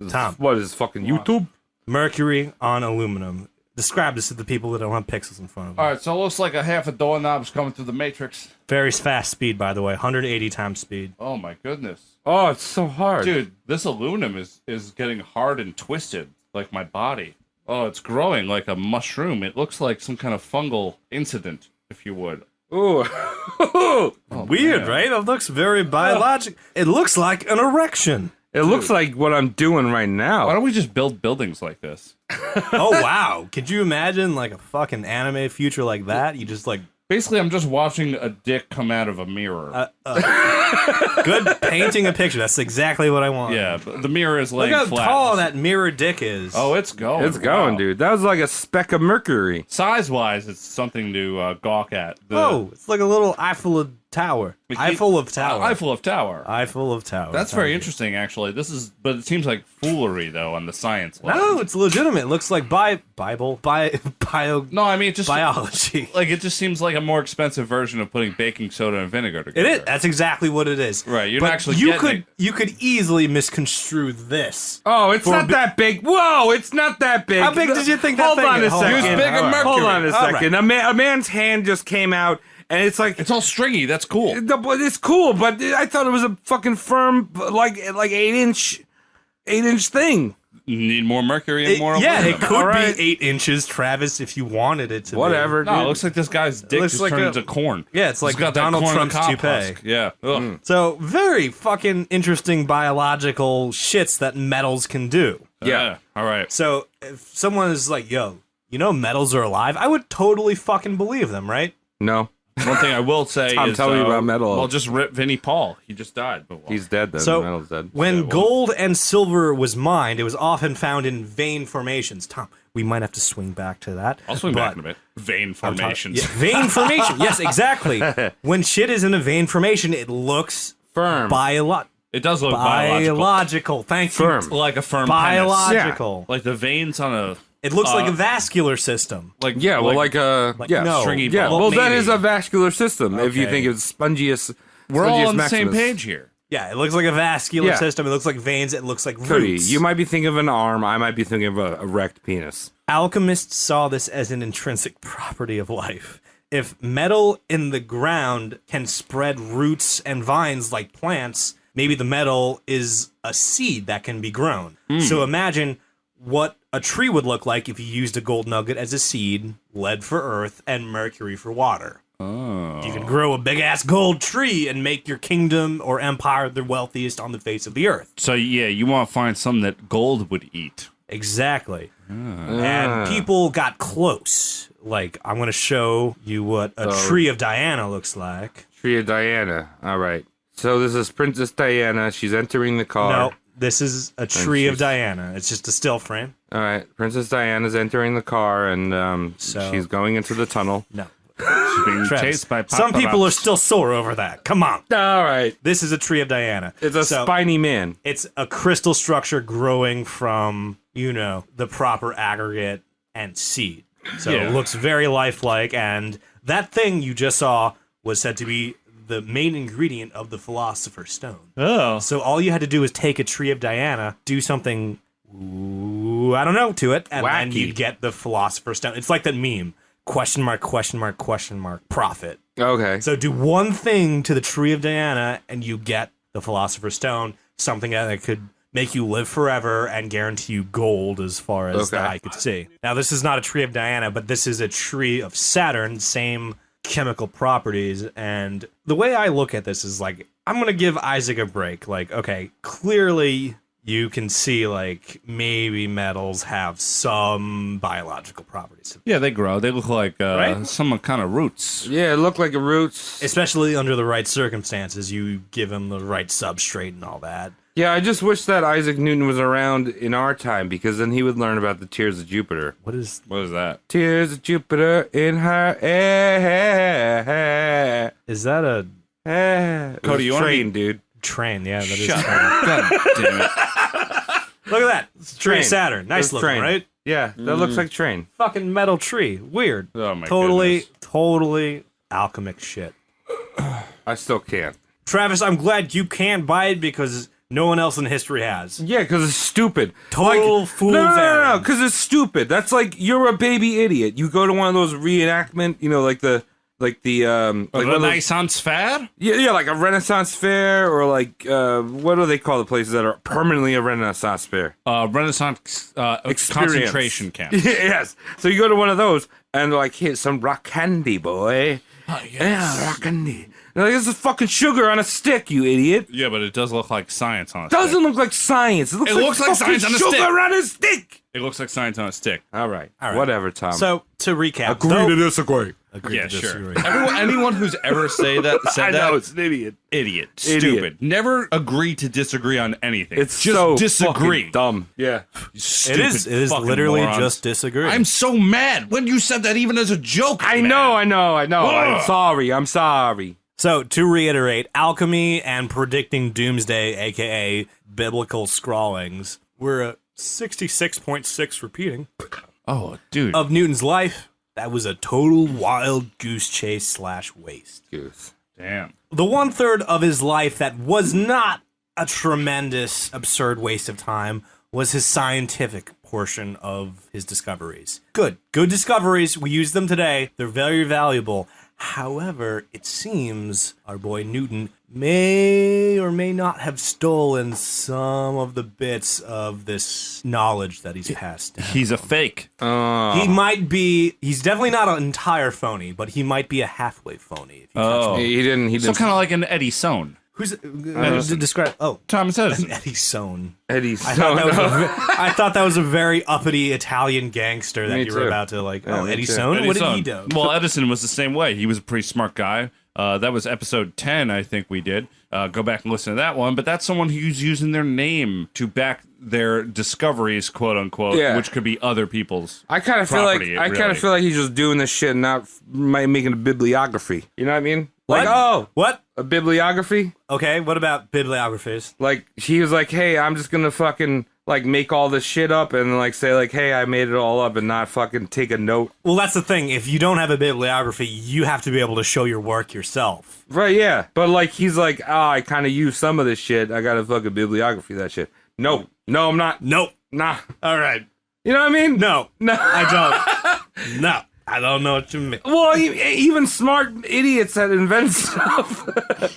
Tom, What is fucking YouTube? mercury on aluminum. Describe this to the people that don't have pixels in front of them. All right, so it looks like a half a doorknob's coming through the matrix. Very fast speed, by the way. 180 times speed. Oh my goodness, Oh, it's so hard. dude! This aluminum is getting hard and twisted like my body. Oh, it's growing like a mushroom. It looks like some kind of fungal incident, if you would. Ooh. Weird, right? It looks very biological. It looks like an erection. It looks like what I'm doing right Why now. don't we just build buildings like this? Oh, wow. Could you imagine, like, a fucking anime future like that? You just, like, Basically, I'm just watching a dick come out of a mirror. good painting a picture. That's exactly what I want. Yeah, but the mirror is Look laying how flat. tall that mirror dick is. Oh, it's going. It's going, Wow. dude. That was like a speck of mercury. Size-wise, it's something to gawk at. Oh, it's like a little Eiffel Tower. Eiffel of Tower. Eiffel of Tower. Eiffel of Tower. That's very interesting, actually. But it seems like foolery, though, on the science level. No, it's legitimate. It looks like bio. No, I mean, it just Biology. like it just seems like a more expensive version of putting baking soda and vinegar together. It is. That's exactly what it is. Right, you're But actually you getting could it. you could easily misconstrue this. Oh, it's For not that big. Whoa, it's not that big. How big did you think that Hold thing on a is? Hold second. on. Use bigger mercury. Hold on a All second. A man's hand just came out and it's like It's all stringy. That's cool. it's cool, but I thought it was a fucking firm, like 8-inch thing. You need more mercury and more Yeah, aluminum. it could Alright. be 8 inches, Travis, if you wanted it to Whatever. No, it dude. looks like this guy's dick looks just like turned a- into corn. Yeah, it's like He's got that Donald corn on Trump's the cob toupee. husk. Yeah. Ugh. So, very fucking interesting biological shits that metals can do. Yeah. All right. So, if someone is like, yo, you know metals are alive, I would totally fucking believe them, right? No, One thing I will say Tom, is, tell me about metal. Well, just rip Vinnie Paul. He just died. But he's dead. Then So, Metal's dead. when gold and silver was mined, it was often found in vein formations. Tom, we might have to swing back to that. I'll swing but- back in a bit. Vein formations. Yeah, vein formation. Yes, exactly. When shit is in a vein formation, it looks Firm. It does look biological. biological. Thank you. Firm. Like a firm Biological. penis. Like the veins on a... It looks like a vascular system. Like Yeah, well, like a no. stringy yeah. ball. Well, that maybe. is a vascular system. If you Okay. think it's spongious, We're all spongius on the same maximus. page here. Yeah, it looks like a vascular Yeah. system. It looks like veins. It looks like Cody, roots. you might be thinking of an arm. I might be thinking of a erect penis. Alchemists saw this as an intrinsic property of life. If metal in the ground can spread roots and vines like plants, maybe the metal is a seed that can be grown. So imagine what a tree would look like if you used a gold nugget as a seed, lead for earth, and mercury for water. Oh. You can grow a big-ass gold tree and make your kingdom or empire the wealthiest on the face of the earth. So, yeah, you want to find something that gold would eat. Exactly. And people got close. Like, I'm going to show you what a tree of Diana looks like. Tree of Diana. All right. So this is Princess Diana. She's entering the car. No, this is a tree of she's- Diana. It's just a still frame. All right. Princess Diana's entering the car, and So- she's going into the tunnel. No. She's being Travis, chased by some people are paparazzi. still sore over that. Come on. All right. This is a tree of Diana. It's a So, spiny man. It's a crystal structure growing from, the proper aggregate and seed. So Yeah. it looks very lifelike, and that thing you just saw was said to be the main ingredient of the Philosopher's Stone. Oh. So all you had to do was take a tree of Diana, do something, I don't know, to it, and then Wacky. you get the Philosopher's Stone. It's like that meme, question mark, profit. Okay. So do one thing to the tree of Diana, and you get the Philosopher's Stone, something that could make you live forever and guarantee you gold as far as the Okay. eye could see. Now, this is not a tree of Diana, but this is a tree of Saturn, same chemical properties. And the way I look at this is like, I'm going to give Isaac a break. Like, okay, clearly you can see like maybe metals have some biological properties, Yeah, they grow. They look like Right? some kind of roots. Yeah, it looked like a roots. especially under the right circumstances. You give them the right substrate and all that. Yeah, I just wish that Isaac Newton was around in our time, because then he would learn about the tears of Jupiter. What is What is that? Tears of Jupiter in her hair. is that a Cody, you wanna train, be- dude. train? Yeah, that is. Shut Train. up. God damn it. Look at that. It's a tree of Train. Saturn. Nice It's looking, train. right? Yeah, that looks like train. Fucking metal tree. Weird. Oh, my totally, goodness. totally alchemic shit. I still can't. Travis, I'm glad you can't buy it because no one else in history has. Yeah, because it's stupid. Total fool's No, errand. because it's stupid. That's like you're a baby idiot. You go to one of those reenactment, like one of those- Renaissance fair? yeah, like a Renaissance fair, or like what do they call the places that are permanently a Renaissance fair? Renaissance Experience. concentration camp. Yes. So you go to one of those, and they're like, here's some rock candy, boy. Oh, Yeah, rock candy. They're like, this is fucking sugar on a stick, you idiot. Yeah, but it does look like science on a Doesn't stick. look like science. It looks It looks like fucking science on a sugar stick. on a stick. It looks like science on a stick. All right. Whatever, Tom. So to recap, disagree. agree Yeah, to sure. disagree. Anyone who's ever said I that, know, it's an idiot. idiot, Idiot. stupid. Never agree to disagree on anything. It's just so disagree. fucking dumb. Yeah. It Stupid is fucking literally morons. just disagree. I'm so mad when you said that, even as a joke. I man. know. I'm Ugh. sorry. I'm sorry. So, to reiterate, alchemy and predicting doomsday, aka biblical scrawlings, we're at 66.6 repeating Oh, dude. of Newton's life. That was a total wild goose chase / waste. Goose. Damn. The 1/3 of his life that was not a tremendous, absurd waste of time was his scientific portion of his discoveries. Good discoveries. We use them today. They're very valuable. However, it seems our boy Newton may or may not have stolen some of the bits of this knowledge that he's passed down. He's a fake. He might be. He's definitely not an entire phony, but he might be a halfway phony. If you catch me. He didn't. So kind of like an Eddie Sohn. Who's describe? Oh, Thomas Edison. Eddie Sohn. Eddie. I thought that was a very uppity Italian gangster that Me you were too. about to like. Yeah, Oh, me Eddie too. Sohn. Eddie What did Sohn. he do? Well, Edison was the same way. He was a pretty smart guy. That was episode 10, I think we did. Go back and listen to that one. But that's someone who's using their name to back their discoveries, quote unquote, Yeah. which could be other people's. I kind of feel like he's just doing this shit and not making a bibliography. You know what I mean? Like, What? a bibliography? Okay, what about bibliographies? Like, he was like, hey, I'm just gonna fucking, like, make all this shit up and, like, say, like, hey, I made it all up and not fucking take a note. Well, that's the thing. If you don't have a bibliography, you have to be able to show your work yourself. Right, yeah. But, like, he's like, I kind of used some of this shit. I got a fucking bibliography of that shit. No, I'm not. Nope. Nah. All right. You know what I mean? No. No. I don't. No. I don't know what you mean. Well, even smart idiots that invent stuff.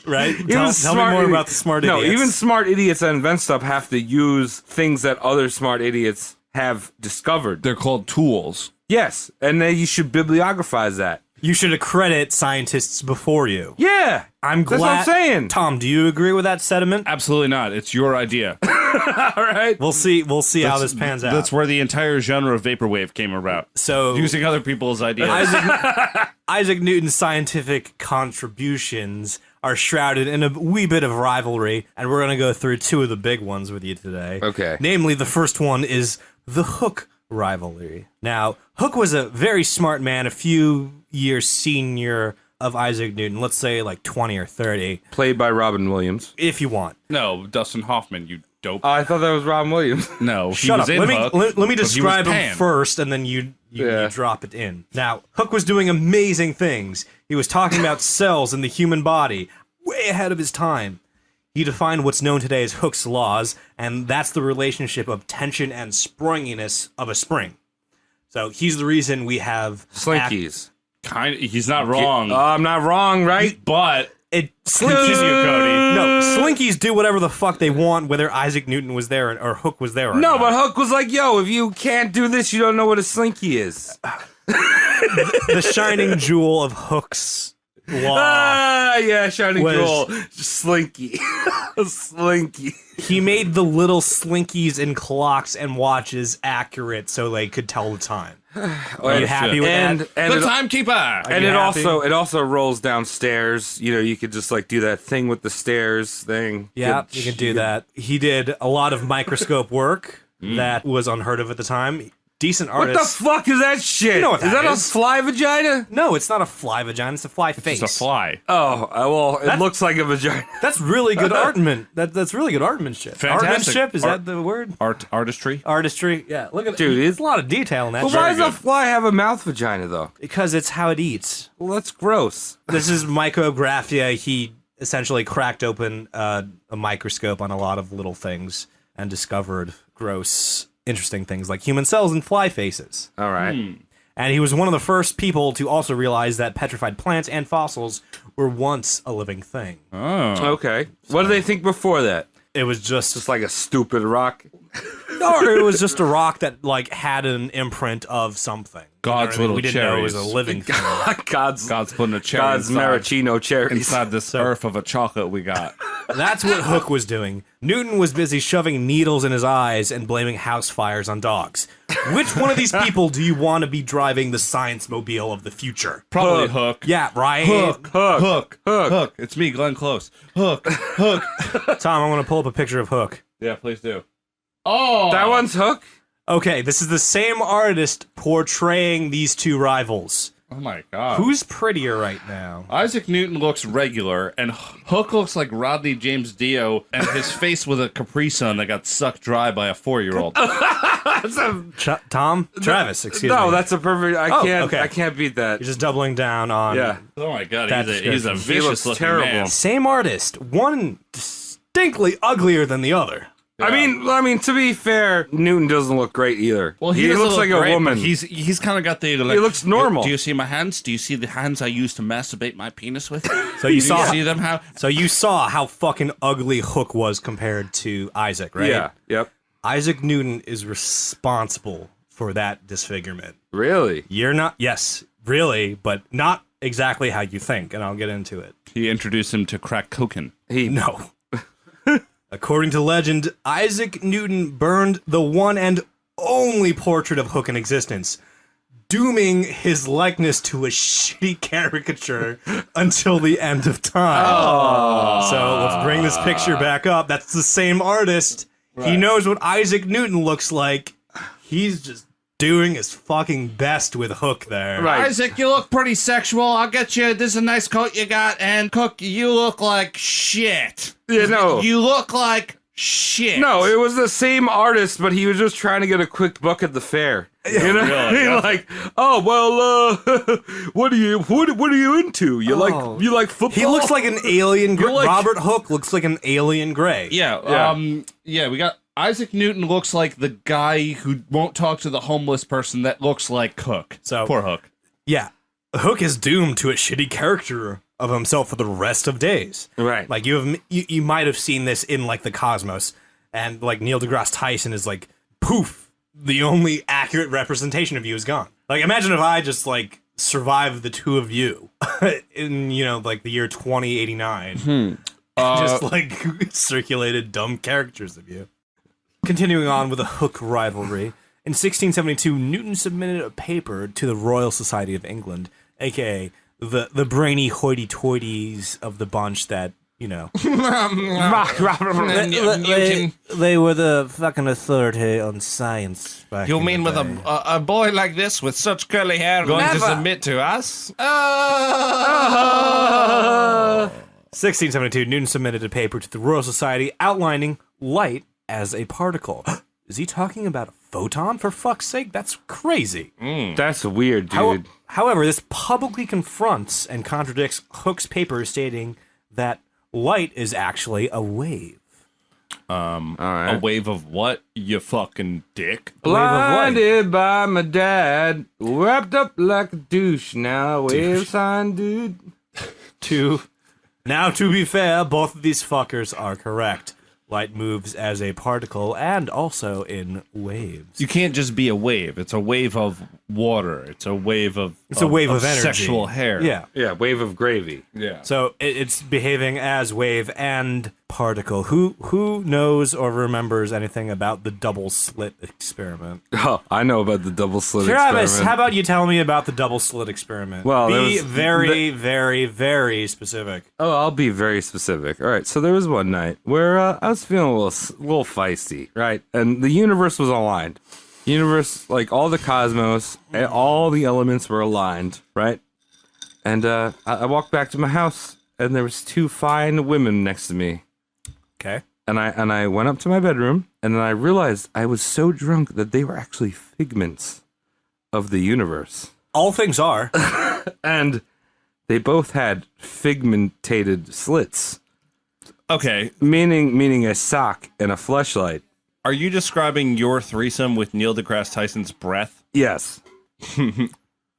Right? Tell me more about the smart idiots. No, even smart idiots that invent stuff have to use things that other smart idiots have discovered. They're called tools. Yes, and then you should bibliographize that. You should accredit scientists before you. Yeah, I'm glad. That's what I'm saying. Tom, do you agree with that sentiment? Absolutely not. It's your idea. All right. We'll see how this pans out. That's where the entire genre of vaporwave came about. So using other people's ideas. Isaac Newton's scientific contributions are shrouded in a wee bit of rivalry, and we're going to go through two of the big ones with you today. Okay. Namely, the first one is the Hooke rivalry. Now, Hooke was a very smart man, a few years senior of Isaac Newton, let's say like 20 or 30, Played by Robin Williams. if you want. No, Dustin Hoffman, you dope. Oh, I thought that was Robin Williams. No, he Shut was up. in Let me Hook, let me but he was describe him Pan. first, and then you Yeah. drop it in. Now, Hooke was doing amazing things. He was talking about cells in the human body, way ahead of his time. He defined what's known today as Hooke's laws, and that's the relationship of tension and springiness of a spring. So he's the reason we have Slinkies. He's not wrong, I'm not wrong, right? but Slinkies, Cody. No, Slinkies do whatever the fuck they want, whether Isaac Newton was there or Hooke was there or No, not. but Hook was like, yo, if you can't do this, you don't know what a slinky is. The shining jewel of Hooke's law. Yeah, Shining Was- Jewel. Slinky. Slinky. He made the little slinkies in clocks and watches accurate so they could tell the time. Are you happy with that? And the it, timekeeper. and you it happy? also rolls downstairs. You know, you could just like do that thing with the stairs thing. Yeah, you can do that. He did a lot of microscope work that was unheard of at the time. Decent What the artist. fuck is that shit? You know what is that that is. a fly vagina? No, it's not a fly vagina. It's a fly face. It's a fly. Oh, well, it looks like a vagina. That's really good artment. That's really good artmanship. Fantastic. Artmanship, is Art- that the word? Artistry. Artistry. Yeah, look at Dude, There's a lot of detail in that. But shit. why does a good. fly have a mouth vagina, though? Because it's how it eats. Well, that's gross. This is micrographia. He essentially cracked open a microscope on a lot of little things and discovered gross, interesting things like human cells and fly faces. All right. And he was one of the first people to also realize that petrified plants and fossils were once a living thing. Okay. What did they think before that? It was just Just like a stupid rock? or it was just a rock that like had an imprint of something. God's little We didn't know it was a cherries. living thing. God's putting a cherry God's inside, maraschino cherries. inside this earth of a chocolate we got. That's what Hooke was doing. Newton was busy shoving needles in his eyes and blaming house fires on dogs. Which one of these people do you want to be driving the science mobile of the future? Probably Hook. Yeah, right. Hook. It's me, Glenn Close. Hook. Tom, I'm going to pull up a picture of Hooke. Yeah, please do. Oh, That one's Hook? Okay, this is the same artist portraying these two rivals. Oh my god. Who's prettier right now? Isaac Newton looks regular, and Hook looks like Rodney James Dio, and his face with a Capri Sun that got sucked dry by a 4-year-old. Tom? Travis, excuse me. No, that's a perfect. okay. I can't beat that. You're just doubling down on... Yeah. Oh my god, That's he's a description. vicious looking terrible. man. Same artist, one distinctly uglier than the other. I mean, to be fair, Newton doesn't look great either. Well, he looks like a woman. He's kind of got the. Like, he looks normal. Do you see my hands? Do you see the hands I use to masturbate my penis with? So you saw see them how? So you saw how fucking ugly Hook was compared to Isaac, right? Yeah. Yep. Isaac Newton is responsible for that disfigurement. Really? You're not. Yes, really, but not exactly how you think, and I'll get into it. He introduced him to crack cocaine. No. According to legend, Isaac Newton burned the one and only portrait of Hook in existence, dooming his likeness to a shitty caricature until the end of time. Oh. So let's bring this picture back up. That's the same artist. Right. He knows what Isaac Newton looks like. He's just doing his fucking best with Hook there. Right. Isaac, you look pretty sexual. I'll get you. This is a nice coat you got. And Cook, you look like shit. Yeah, no. You look like shit. No, it was the same artist, but he was just trying to get a quick buck at the fair. You know, really? Like, oh well, what are you into? You like football? He looks like an alien. Like, Robert Hooke looks like an alien gray. Yeah. We got Isaac Newton looks like the guy who won't talk to the homeless person that looks like Hook. So poor Hook. Yeah, Hook is doomed to a shitty caricature of himself for the rest of days. Right. Like you might have seen this in like the Cosmos, and like Neil deGrasse Tyson is like, poof, the only accurate representation of you is gone. Like imagine if I just like survived the two of you in like the year 2089, just like circulated dumb caricatures of you. Continuing on with the Hook rivalry, in 1672, Newton submitted a paper to the Royal Society of England, aka the brainy hoity-toities of the bunch that, they were the fucking authority on science. You mean with a boy like this with such curly hair going to submit to us? 1672, Newton submitted a paper to the Royal Society outlining light as a particle. Is he talking about a photon? For fuck's sake, that's crazy. That's weird, dude. However, this publicly confronts and contradicts Hooke's paper stating that light is actually a wave. All right. A wave of what, you fucking dick? Blinded by my dad, wrapped up like a douche. Now wave sign, dude. Now, to be fair, both of these fuckers are correct. Light moves as a particle and also in waves. You can't just be a wave. It's a wave of water. It's a wave of energy. Sexual hair. Yeah, wave of gravy. Yeah. So it's behaving as wave and particle. Who knows or remembers anything about the double slit experiment? Oh, I know about the double slit Travis, experiment. how about you tell me about the double slit experiment? Well, be very, very, very specific. Oh, I'll be very specific. All right, so there was one night where I was feeling a little feisty, right? And the universe was aligned. Universe, like all the cosmos, and all the elements were aligned, right? And I walked back to my house, and there was two fine women next to me. Okay. And I went up to my bedroom, and then I realized I was so drunk that they were actually figments of the universe. All things are. And they both had figmentated slits. Okay. Meaning a sock and a fleshlight. Are you describing your threesome with Neil deGrasse Tyson's breath? Yes.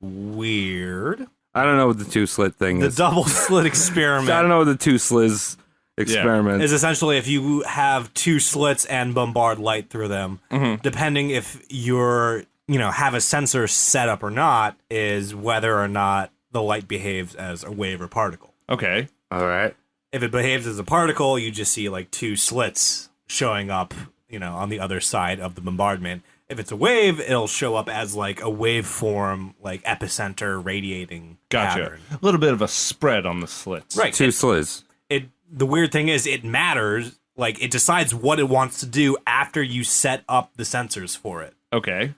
Weird. I don't know what the two slit thing is. The double slit experiment. I don't know what the two sliz experiment is. Essentially if you have two slits and bombard light through them, depending if you're, have a sensor set up or not, is whether or not the light behaves as a wave or particle. Okay. All right. If it behaves as a particle, you just see like two slits showing up, on the other side of the bombardment. If it's a wave, it'll show up as like a waveform, like epicenter radiating pattern. A little bit of a spread on the slits. Right. Two sliz. The weird thing is it matters. Like it decides what it wants to do after you set up the sensors for it. Okay.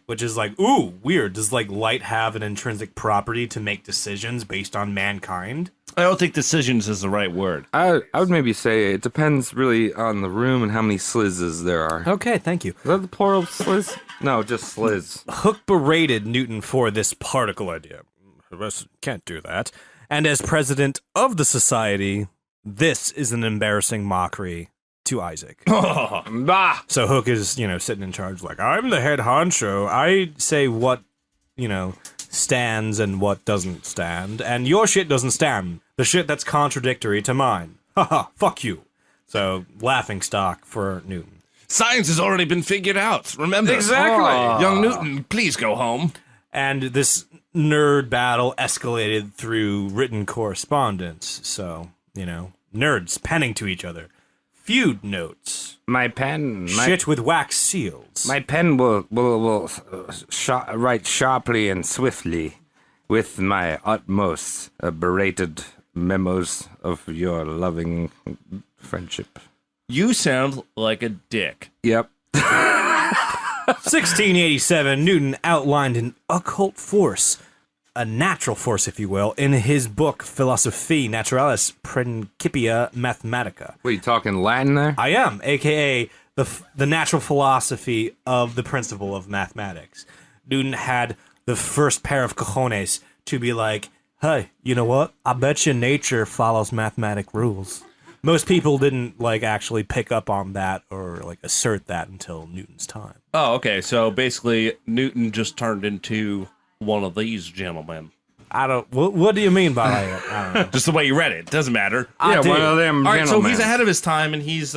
Which is like, ooh, weird. Does like light have an intrinsic property to make decisions based on mankind? I don't think decisions is the right word. I would maybe say it depends really on the room and how many slizzes there are. Okay, thank you. Is that the plural of sliz? No, just sliz. Hooke berated Newton for this particle idea. Can't do that. And as president of the society, this is an embarrassing mockery to Isaac. Bah! So Hook is, sitting in charge, like, I'm the head honcho. I say what, stands and what doesn't stand, and your shit doesn't stand. The shit that's contradictory to mine. Haha, fuck you. So, laughing stock for Newton. Science has already been figured out. Remember? Exactly. Young Newton, please go home. And this nerd battle escalated through written correspondence. So, nerds penning to each other. Feud notes. My pen. Shit with wax seals. My pen will write sharply and swiftly with my utmost berated memos of your loving friendship. You sound like a dick. Yep. 1687, Newton outlined an occult force, a natural force, if you will, in his book Philosophiae Naturalis Principia Mathematica. What, you talking Latin there? I am, aka the natural philosophy of the principle of mathematics. Newton had the first pair of cojones to be like, hey, you know what? I bet you nature follows mathematic rules. Most people didn't actually pick up on that or assert that until Newton's time. Oh, okay. So basically, Newton just turned into one of these gentlemen. What do you mean by that? I don't know. Just the way you read it. Doesn't matter. Yeah, one of them All right, so gentlemen. he's ahead of his time, and he's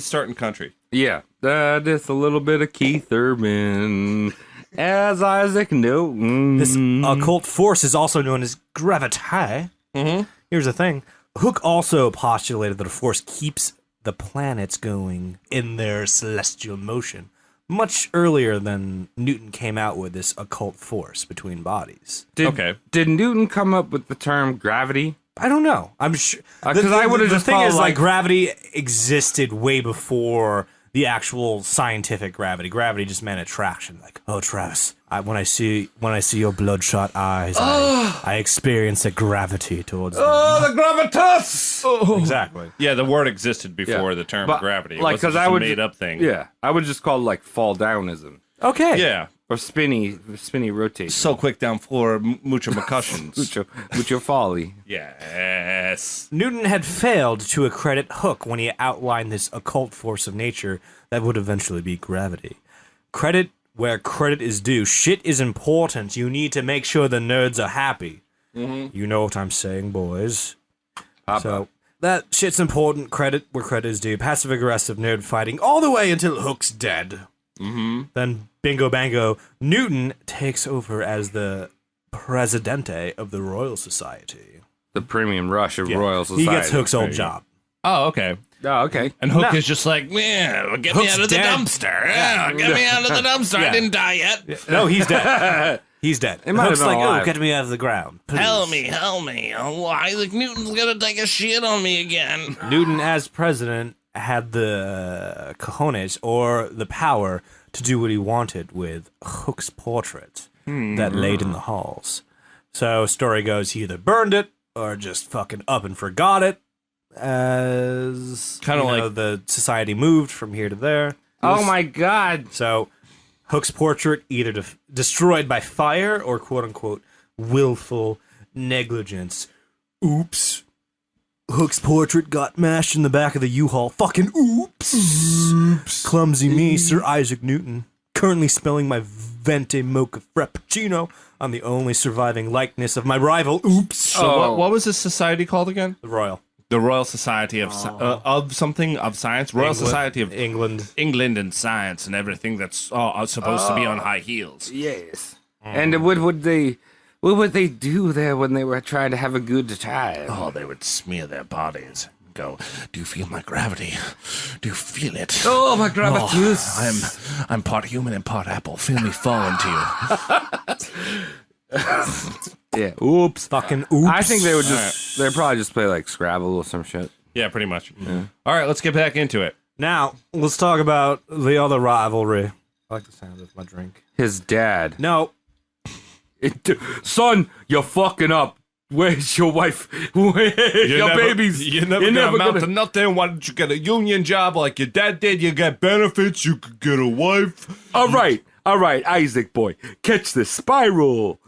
starting country. Yeah. Just a little bit of Keith Urban as Isaac Newton. This occult force is also known as gravity. Mm-hmm. Here's the thing. Hooke also postulated that a force keeps the planets going in their celestial motion much earlier than Newton came out with this occult force between bodies. Did Newton come up with the term gravity? I don't know. I'm sure. Because I would have just The thing called, is, gravity existed way before the actual scientific gravity. Gravity just meant attraction. Like, oh, Travis, when I see your bloodshot eyes, I experience a gravity towards them. Oh, the gravitas! Oh. Exactly. Yeah, the word existed before Yeah. the term But, gravity. It like, wasn't 'cause just I would a made-up thing. Yeah, I would just call it fall downism. Okay. Yeah. Or spinny rotate. So quick down floor, mucho percussions. Mucho folly. Yes. Newton had failed to accredit Hooke when he outlined this occult force of nature that would eventually be gravity. Credit where credit is due. Shit is important. You need to make sure the nerds are happy. Mm-hmm. You know what I'm saying, boys. So that shit's important. Credit where credit is due. Passive aggressive nerd fighting all the way until Hooke's dead. Mm-hmm. Then bingo bango, Newton takes over as the presidente of the Royal Society. The premium rush of Yeah. Royal Society. He gets Hooke's old job. Oh, okay. Oh, okay. And Hook No. is just like, yeah, get Hook's me out of the dead. dumpster. Yeah, get me out of the dumpster. Yeah. I didn't die yet. No, he's dead. He's dead. It might Hook's have been like, alive. oh, get me out of the ground. Please. Help me. Oh, Isaac Newton's gonna take a shit on me again. Newton, as president, had the cojones, or the power, to do what he wanted with Hooke's portrait that laid in the halls. So, story goes, he either burned it, or just fucking up and forgot it, as Kinda like- the society moved from here to there. Oh my God. So, Hooke's portrait either destroyed by fire or quote-unquote willful negligence. Oops. Hook's portrait got mashed in the back of the U-Haul. Fucking oops. Clumsy me, Sir Isaac Newton. Currently spilling my venti mocha frappuccino on the only surviving likeness of my rival. Oops. So what was this society called again? The Royal. The Royal Society of something of science. Royal England- Society of England. England and science and everything that's supposed to be on high heels. Yes. And what would they do there when they were trying to have a good time? Oh, they would smear their bodies. Go, do you feel my gravity? Do you feel it? Oh, my gravitas. I'm part human and part apple. Feel me fall into you. Yeah. Oops. Fucking oops. I think they would they'd probably just play like Scrabble or some shit. Yeah, pretty much. All right, let's get back into it. Now, let's talk about the other rivalry. I like the sound of my drink. His dad. No. Son, you're fucking up. Where's your wife? Your babies. You're never gonna amount to nothing. Why don't you get a union job like your dad did? You get benefits. You could get a wife. All right, Isaac boy. Catch this spiral.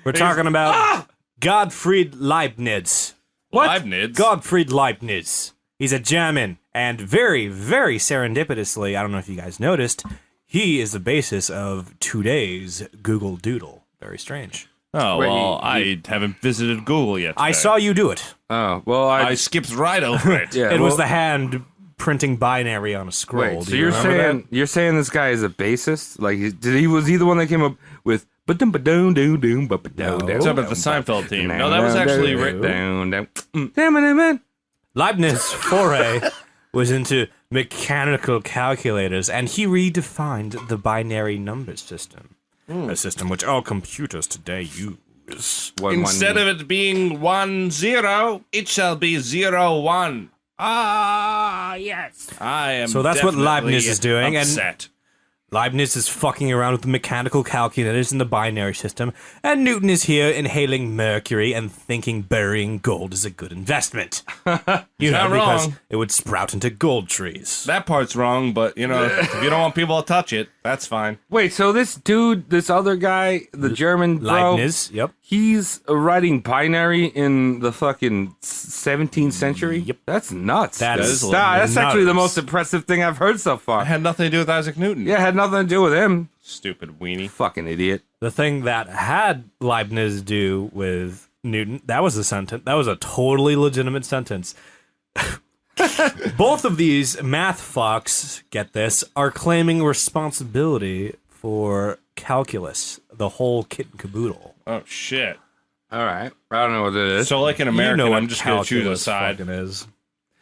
We're talking about Gottfried Leibniz. What? Leibniz? Gottfried Leibniz. He's a German, and very, very serendipitously, I don't know if you guys noticed, he is the basis of today's Google Doodle. Very strange. Oh, well, I haven't visited Google yet. I today. saw you do it. Oh, well, I skipped right over it. yeah, It was well- the hand printing binary on a scroll. Wait, Do so you remember you're saying this guy is a bassist? Like, was he the one that came up with ba-dum ba-dum doom doom ba-ba-dum doom? It's up at the Seinfeld team. No, that was actually that? Leibniz' foray was into mechanical calculators, and he redefined the binary number system. A system which all computers today use. Instead of it being 1-0, it shall be 0-1. Ah, yes. I am. So that's what definitely Leibniz is doing, and upset. Leibniz is fucking around with the mechanical calculators in the binary system, and Newton is here inhaling mercury and thinking burying gold is a good investment. You know, Not because wrong. it would sprout into gold trees. That part's wrong, but if you don't want people to touch it, that's fine. Wait, so this dude, this other guy, the German bro, Leibniz, yep. he's writing binary in the fucking 17th century? Yep. That's nuts. That dude. is That's actually the nuts. most impressive thing I've heard so far. It had nothing to do with Isaac Newton. Yeah, it had nothing to do with him. Stupid weenie. Fucking idiot. The thing that had Leibniz do with Newton, that was a sentence. That was a totally legitimate sentence. Both of these math fucks, get this, are claiming responsibility for calculus, the whole kit and caboodle. Oh, shit. All right. I don't know what it is. So, like an American, you know I'm what just going to choose a calculus side. fucking is.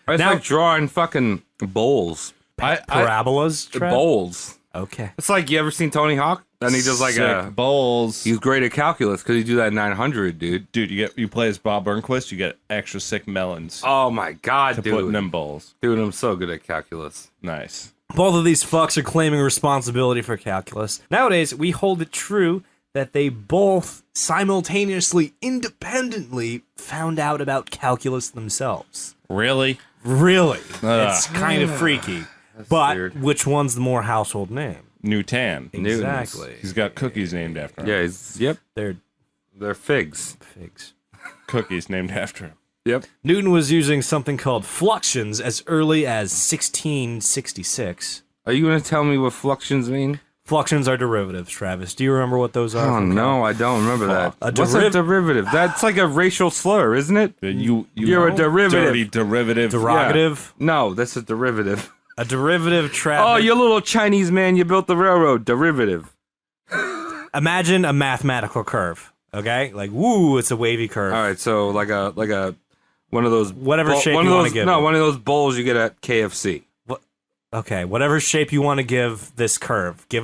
It's now- like drawing fucking bowls. Parabolas, Trev? Bowls. Okay. It's like, you ever seen Tony Hawk? And he does like Sick bowls. he's great at calculus because he do that 900, dude. Dude, you play as Bob Burnquist, you get extra sick melons Oh my god, to put in dude. them bowls. Dude, I'm so good at calculus. Nice. Both of these fucks are claiming responsibility for calculus. Nowadays, we hold it true that they both simultaneously, independently found out about calculus themselves. Really? Really? It's kind of freaky. But weird. which one's the more household name? Newtan. Exactly. He's got cookies named after him. Yeah, They're they're figs. figs. Cookies named after him. Yep. Newton was using something called fluxions as early as 1666. Are you gonna tell me what fluxions mean? Fluxions are derivatives, Travis. Do you remember what those are? Oh from no, I don't remember that. A What's a derivative? That's like a racial slur, isn't it? You're a derivative. Dirty derivative. Derogative? No, that's a derivative. A derivative, Travis. Oh, you little Chinese man! You built the railroad. Derivative. Imagine a mathematical curve, okay? Like, woo, it's a wavy curve. All right, so like a one of those Whatever shape one you of wanna those, give No, it. one of those bowls you get at KFC. Okay, whatever shape you want to give this curve. Give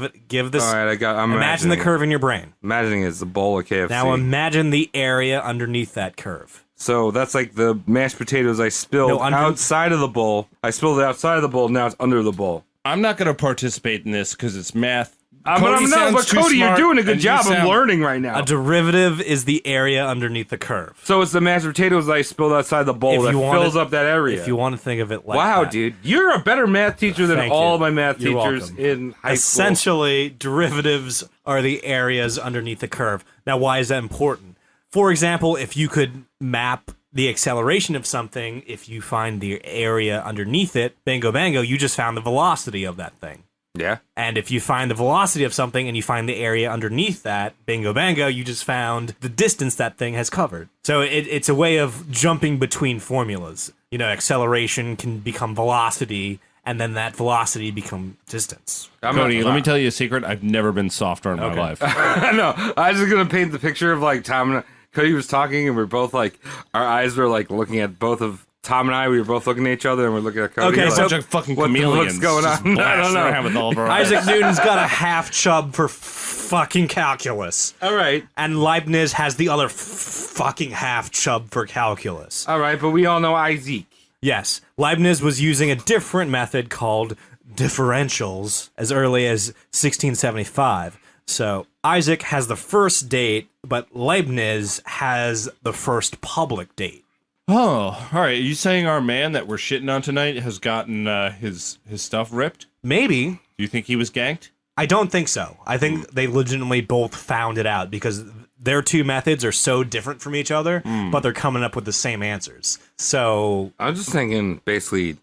this. All right, I'm imagine the imagining it. curve in your brain. Imagining it's a bowl of KFC. Now imagine the area underneath that curve. So that's like the mashed potatoes I spilled No, under- outside of the bowl. I spilled it outside of the bowl. Now it's under the bowl. I'm not going to participate in this because it's math. But sounds too Cody, you're smart, doing a good and you job of sound- learning right now. A derivative is the area underneath the curve. So it's the mashed potatoes I spilled outside the bowl If that you want fills it- up that area. If you want to think of it like wow, that. dude, you're a better math teacher than Thank all you. my math You're teachers welcome. in high school. Essentially, derivatives are the areas underneath the curve. Now, why is that important? For example, if you could map the acceleration of something, if you find the area underneath it, bingo bango, you just found the velocity of that thing. Yeah. And if you find the velocity of something and you find the area underneath that, bingo bango, you just found the distance that thing has covered. So it's a way of jumping between formulas. You know, acceleration can become velocity, and then that velocity become distance. Cody, let me tell you a secret. I've never been softer in my life. No, I was just gonna paint the picture of like Tom and Cody was talking, and we are both like, our eyes were like looking at both of Tom and I. We were both looking at each other, and we're looking at Cody. Okay, like, so- Bunch of fucking what the chameleons. fuck's going just on? I blasting don't know. around with all of our eyes. Isaac Newton's got a half chub for fucking calculus. all right, And Leibniz has the other fucking half chub for calculus. all right, but we all know Isaac. Yes, Leibniz was using a different method called differentials as early as 1675. So Isaac has the first date, but Leibniz has the first public date. Oh, all right. Are you saying our man that we're shitting on tonight has gotten his stuff ripped? Maybe. Do you think he was ganked? I don't think so. I think they legitimately both found it out because their two methods are so different from each other, but they're coming up with the same answers. So I'm just thinking, basically,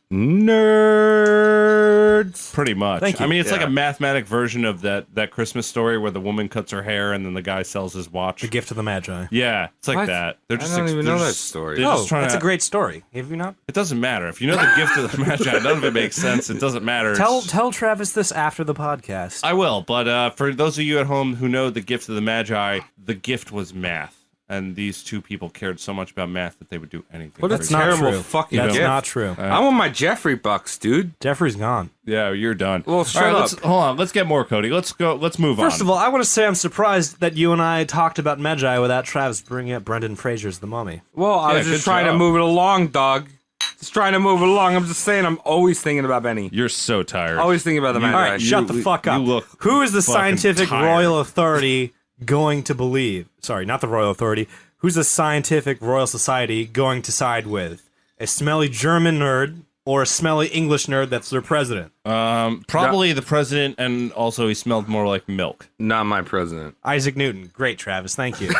nerds. Pretty much. Thank you. I mean, it's like Yeah. a mathematic version of that Christmas story where the woman cuts her hair and then the guy sells his watch. the gift of the Magi. Yeah, it's like What? that. They're just I don't even they're know that just- story. They're just trying That's to, a great story. Have you not? It doesn't matter if you know the gift of the Magi. None of it makes sense. It doesn't matter. Tell Travis this after the podcast. I will, but for those of you at home who know the gift of the Magi, the gift was math. And these two people cared so much about math that they would do anything. What a for it. not terrible true. fucking That's gift. not true. I want my Jeffrey bucks, dude. Jeffrey's gone. Yeah, you're done. Well, shut all right, up. Let's, hold on. Let's get more, Cody. Let's go. Let's move on. First of all, I want to say I'm surprised that you and I talked about Magi without Travis bringing up Brendan Fraser's The Mummy. Well, I Yeah, was just good trying to job. move it along, dog. Just trying to move it along. I'm just saying, I'm always thinking about Benny. you're so tired. Always thinking about the Magi. All right, shut the fuck up. you look Who is the fucking scientific tired. royal authority going to believe? Sorry, not the royal authority. Who's the scientific royal society going to side with? A smelly German nerd or a smelly English nerd that's their president? Probably the president, and also he smelled more like milk. Not my president. Isaac Newton. Great, Travis. Thank you.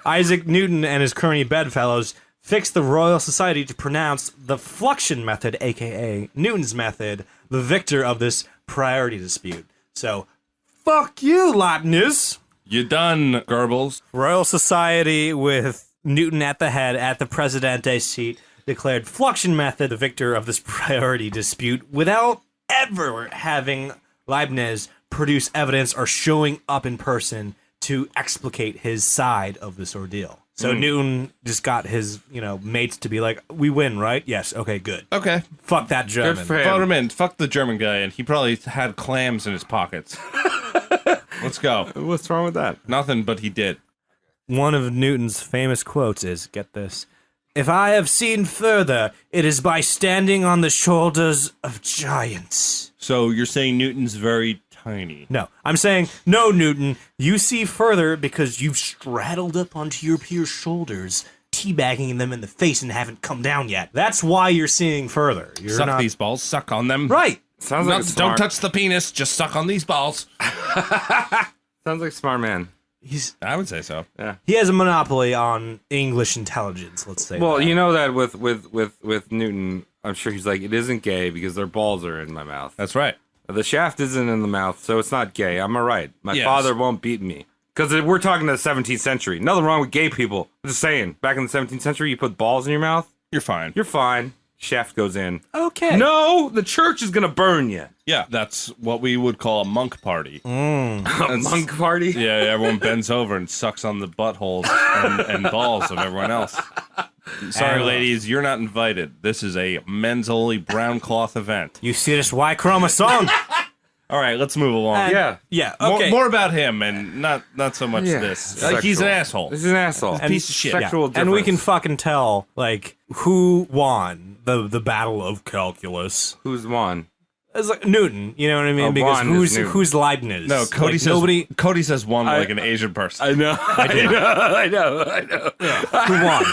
Isaac Newton and his crony bedfellows fixed the Royal Society to pronounce the fluxion method, a.k.a. Newton's method, the victor of this priority dispute. So, fuck you, Leibniz. You done, Goebbels? Royal Society with Newton at the head at the Presidente seat declared fluxion method the victor of this priority dispute without ever having Leibniz produce evidence or showing up in person to explicate his side of this ordeal. So Newton just got his, mates to be like, we win, right? Yes, okay, good. Okay. Fuck that German. Good for Vote him. him in. Fuck the German guy, and he probably had clams in his pockets. Let's go. What's wrong with that? Nothing, but he did. One of Newton's famous quotes is, get this, "If I have seen further, it is by standing on the shoulders of giants." So you're saying Newton's very tiny. No, I'm saying, no, Newton, you see further because you've straddled up onto your peers' shoulders, teabagging them in the face and haven't come down yet. That's why you're seeing further. You're Suck not... these balls. Suck on them. Right. Sounds like a Don't smart. touch the penis. Just suck on these balls. Sounds like a smart man. I would say so. He has a monopoly on English intelligence, let's say. Well, that. you know that with Newton, I'm sure he's like, it isn't gay because their balls are in my mouth. That's right. The shaft isn't in the mouth, so it's not gay. I'm all right. My Yes. father won't beat me. Because we're talking to the 17th century. Nothing wrong with gay people. I'm just saying, back in the 17th century, you put balls in your mouth, You're fine. you're fine. Shaft goes in. Okay. No, the church is going to burn you. Yeah, that's what we would call a monk party. A monk party? Yeah, everyone bends over and sucks on the buttholes and balls of everyone else. Sorry, ladies, you're not invited. This is a men's only brown cloth event. You see this Y chromosome? All right, let's move along. Yeah. Yeah, okay. More about him and not so much this. Like, he's an Sexual. asshole. He's an asshole. And- piece of shit. Sexual And we can difference. fucking tell, like, who won the battle of calculus. Who's won? It's like Newton, you know what I mean? Oh, because won is Newton. who's Leibniz? No, Cody Like, says Cody says one like an Asian person. I know. I know. who won?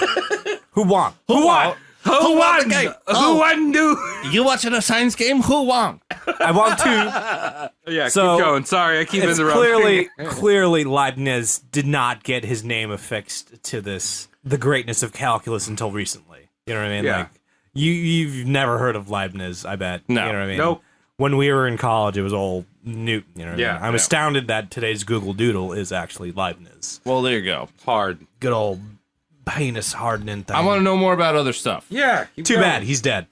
Who won? Who won? Who won? the game? Who won, dude? You watching a science game? Who won? I want to. Yeah, So, keep going. Sorry, I keep It's interrupting. clearly Leibniz did not get his name affixed to the greatness of calculus until recently. You know what I mean? Yeah. Like you've never heard of Leibniz, I bet. No. You know what I mean? Nope. When we were in college, it was all Newton. You know what I Yeah, mean? I'm yeah. astounded that today's Google Doodle is actually Leibniz. Well, there you go. Hard. Good old penis hardening thing. I want to know more about other stuff. Yeah. Too bad he's dead.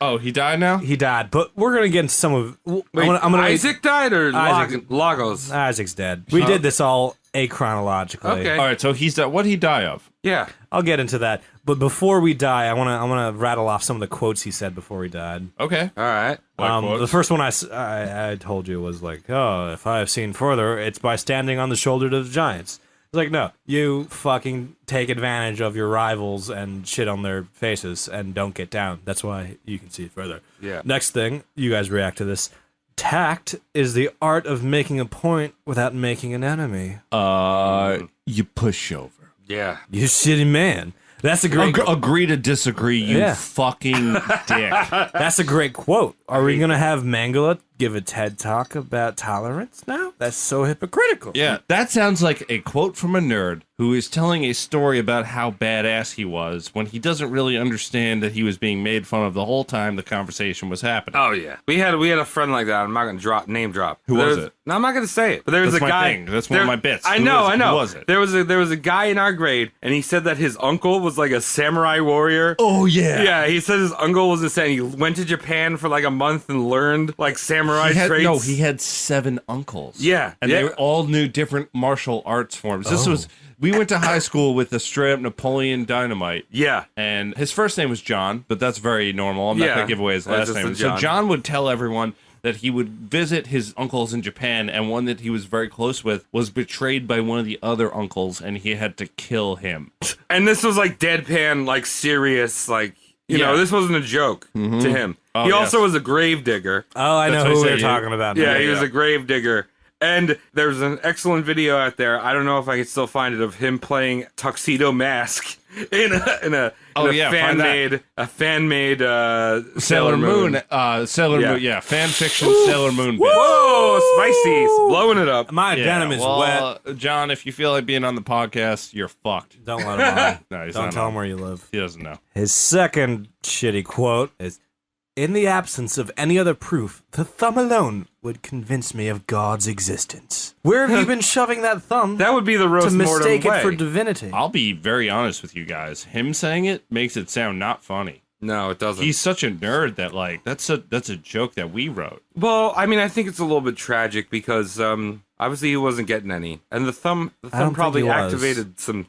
Oh, he died now? He died, but we're gonna get into some of. Wait, I'm gonna Isaac died or Isaac. Lagos? Isaac's dead. We did this all achronologically. Okay. All right, so he's died. What'd he die of? Yeah. I'll get into that. But before we die, I wanna rattle off some of the quotes he said before he died. Okay. All right. The first one I told you was like, oh, if I have seen further, it's by standing on the shoulder of the giants. It's like, no, you fucking take advantage of your rivals and shit on their faces and don't get down. That's why you can see further. Yeah. Next thing, you guys react to this. Tact is the art of making a point without making an enemy. You push over. Yeah. You shitty man. That's a great. Agree to disagree, you Yeah. fucking dick. That's a great quote. Are we gonna have Mangala give a TED talk about tolerance now? That's so hypocritical. Yeah, that sounds like a quote from a nerd who is telling a story about how badass he was when he doesn't really understand that he was being made fun of the whole time the conversation was happening. Oh yeah, we had a friend like that. I'm not gonna name drop. Who was it? No, I'm not gonna say it. But there was That's a my guy. thing. That's one of my bits. I Who know. was it? I know. Who was it? There was a guy in our grade, and he said that his uncle was like a samurai warrior. Oh yeah. Yeah, he said his uncle was insane. He went to Japan for like a month and learned like samurai traits. No, he had 7 uncles. Yeah, And yeah. they all knew different martial arts forms. We went to high school with a straight up Napoleon Dynamite. Yeah. And his first name was John, but that's very normal. I'm not Yeah. going to give away his That's last just name. a So John. John would tell everyone that he would visit his uncles in Japan, and one that he was very close with was betrayed by one of the other uncles, and he had to kill him. And this was like deadpan, like serious, like you know, this wasn't a joke to him. Oh, he also yes. was a grave digger. Oh, I That's know what who I we're said, talking about. Yeah, now. he was a grave digger. And there's an excellent video out there. I don't know if I can still find it of him playing Tuxedo Mask in a Find that. fan made Sailor Moon. Sailor Yeah. Moon. Yeah, fan fiction Sailor Moon. bit. Whoa, spicy, blowing it up. My Yeah, denim is well, wet. John, if you feel like being on the podcast, you're fucked. Don't let him on. No, he's Don't not tell on. him where you live. He doesn't know. His second shitty quote is, "In the absence of any other proof, the thumb alone would convince me of God's existence." Where have you been shoving that thumb That would be the to roast mortem mistake way. it for divinity? I'll be very honest with you guys. Him saying it makes it sound not funny. No, it doesn't. He's such a nerd that like that's a joke that we wrote. Well, I mean, I think it's a little bit tragic because obviously he wasn't getting any, and the thumb don't think probably he was. activated some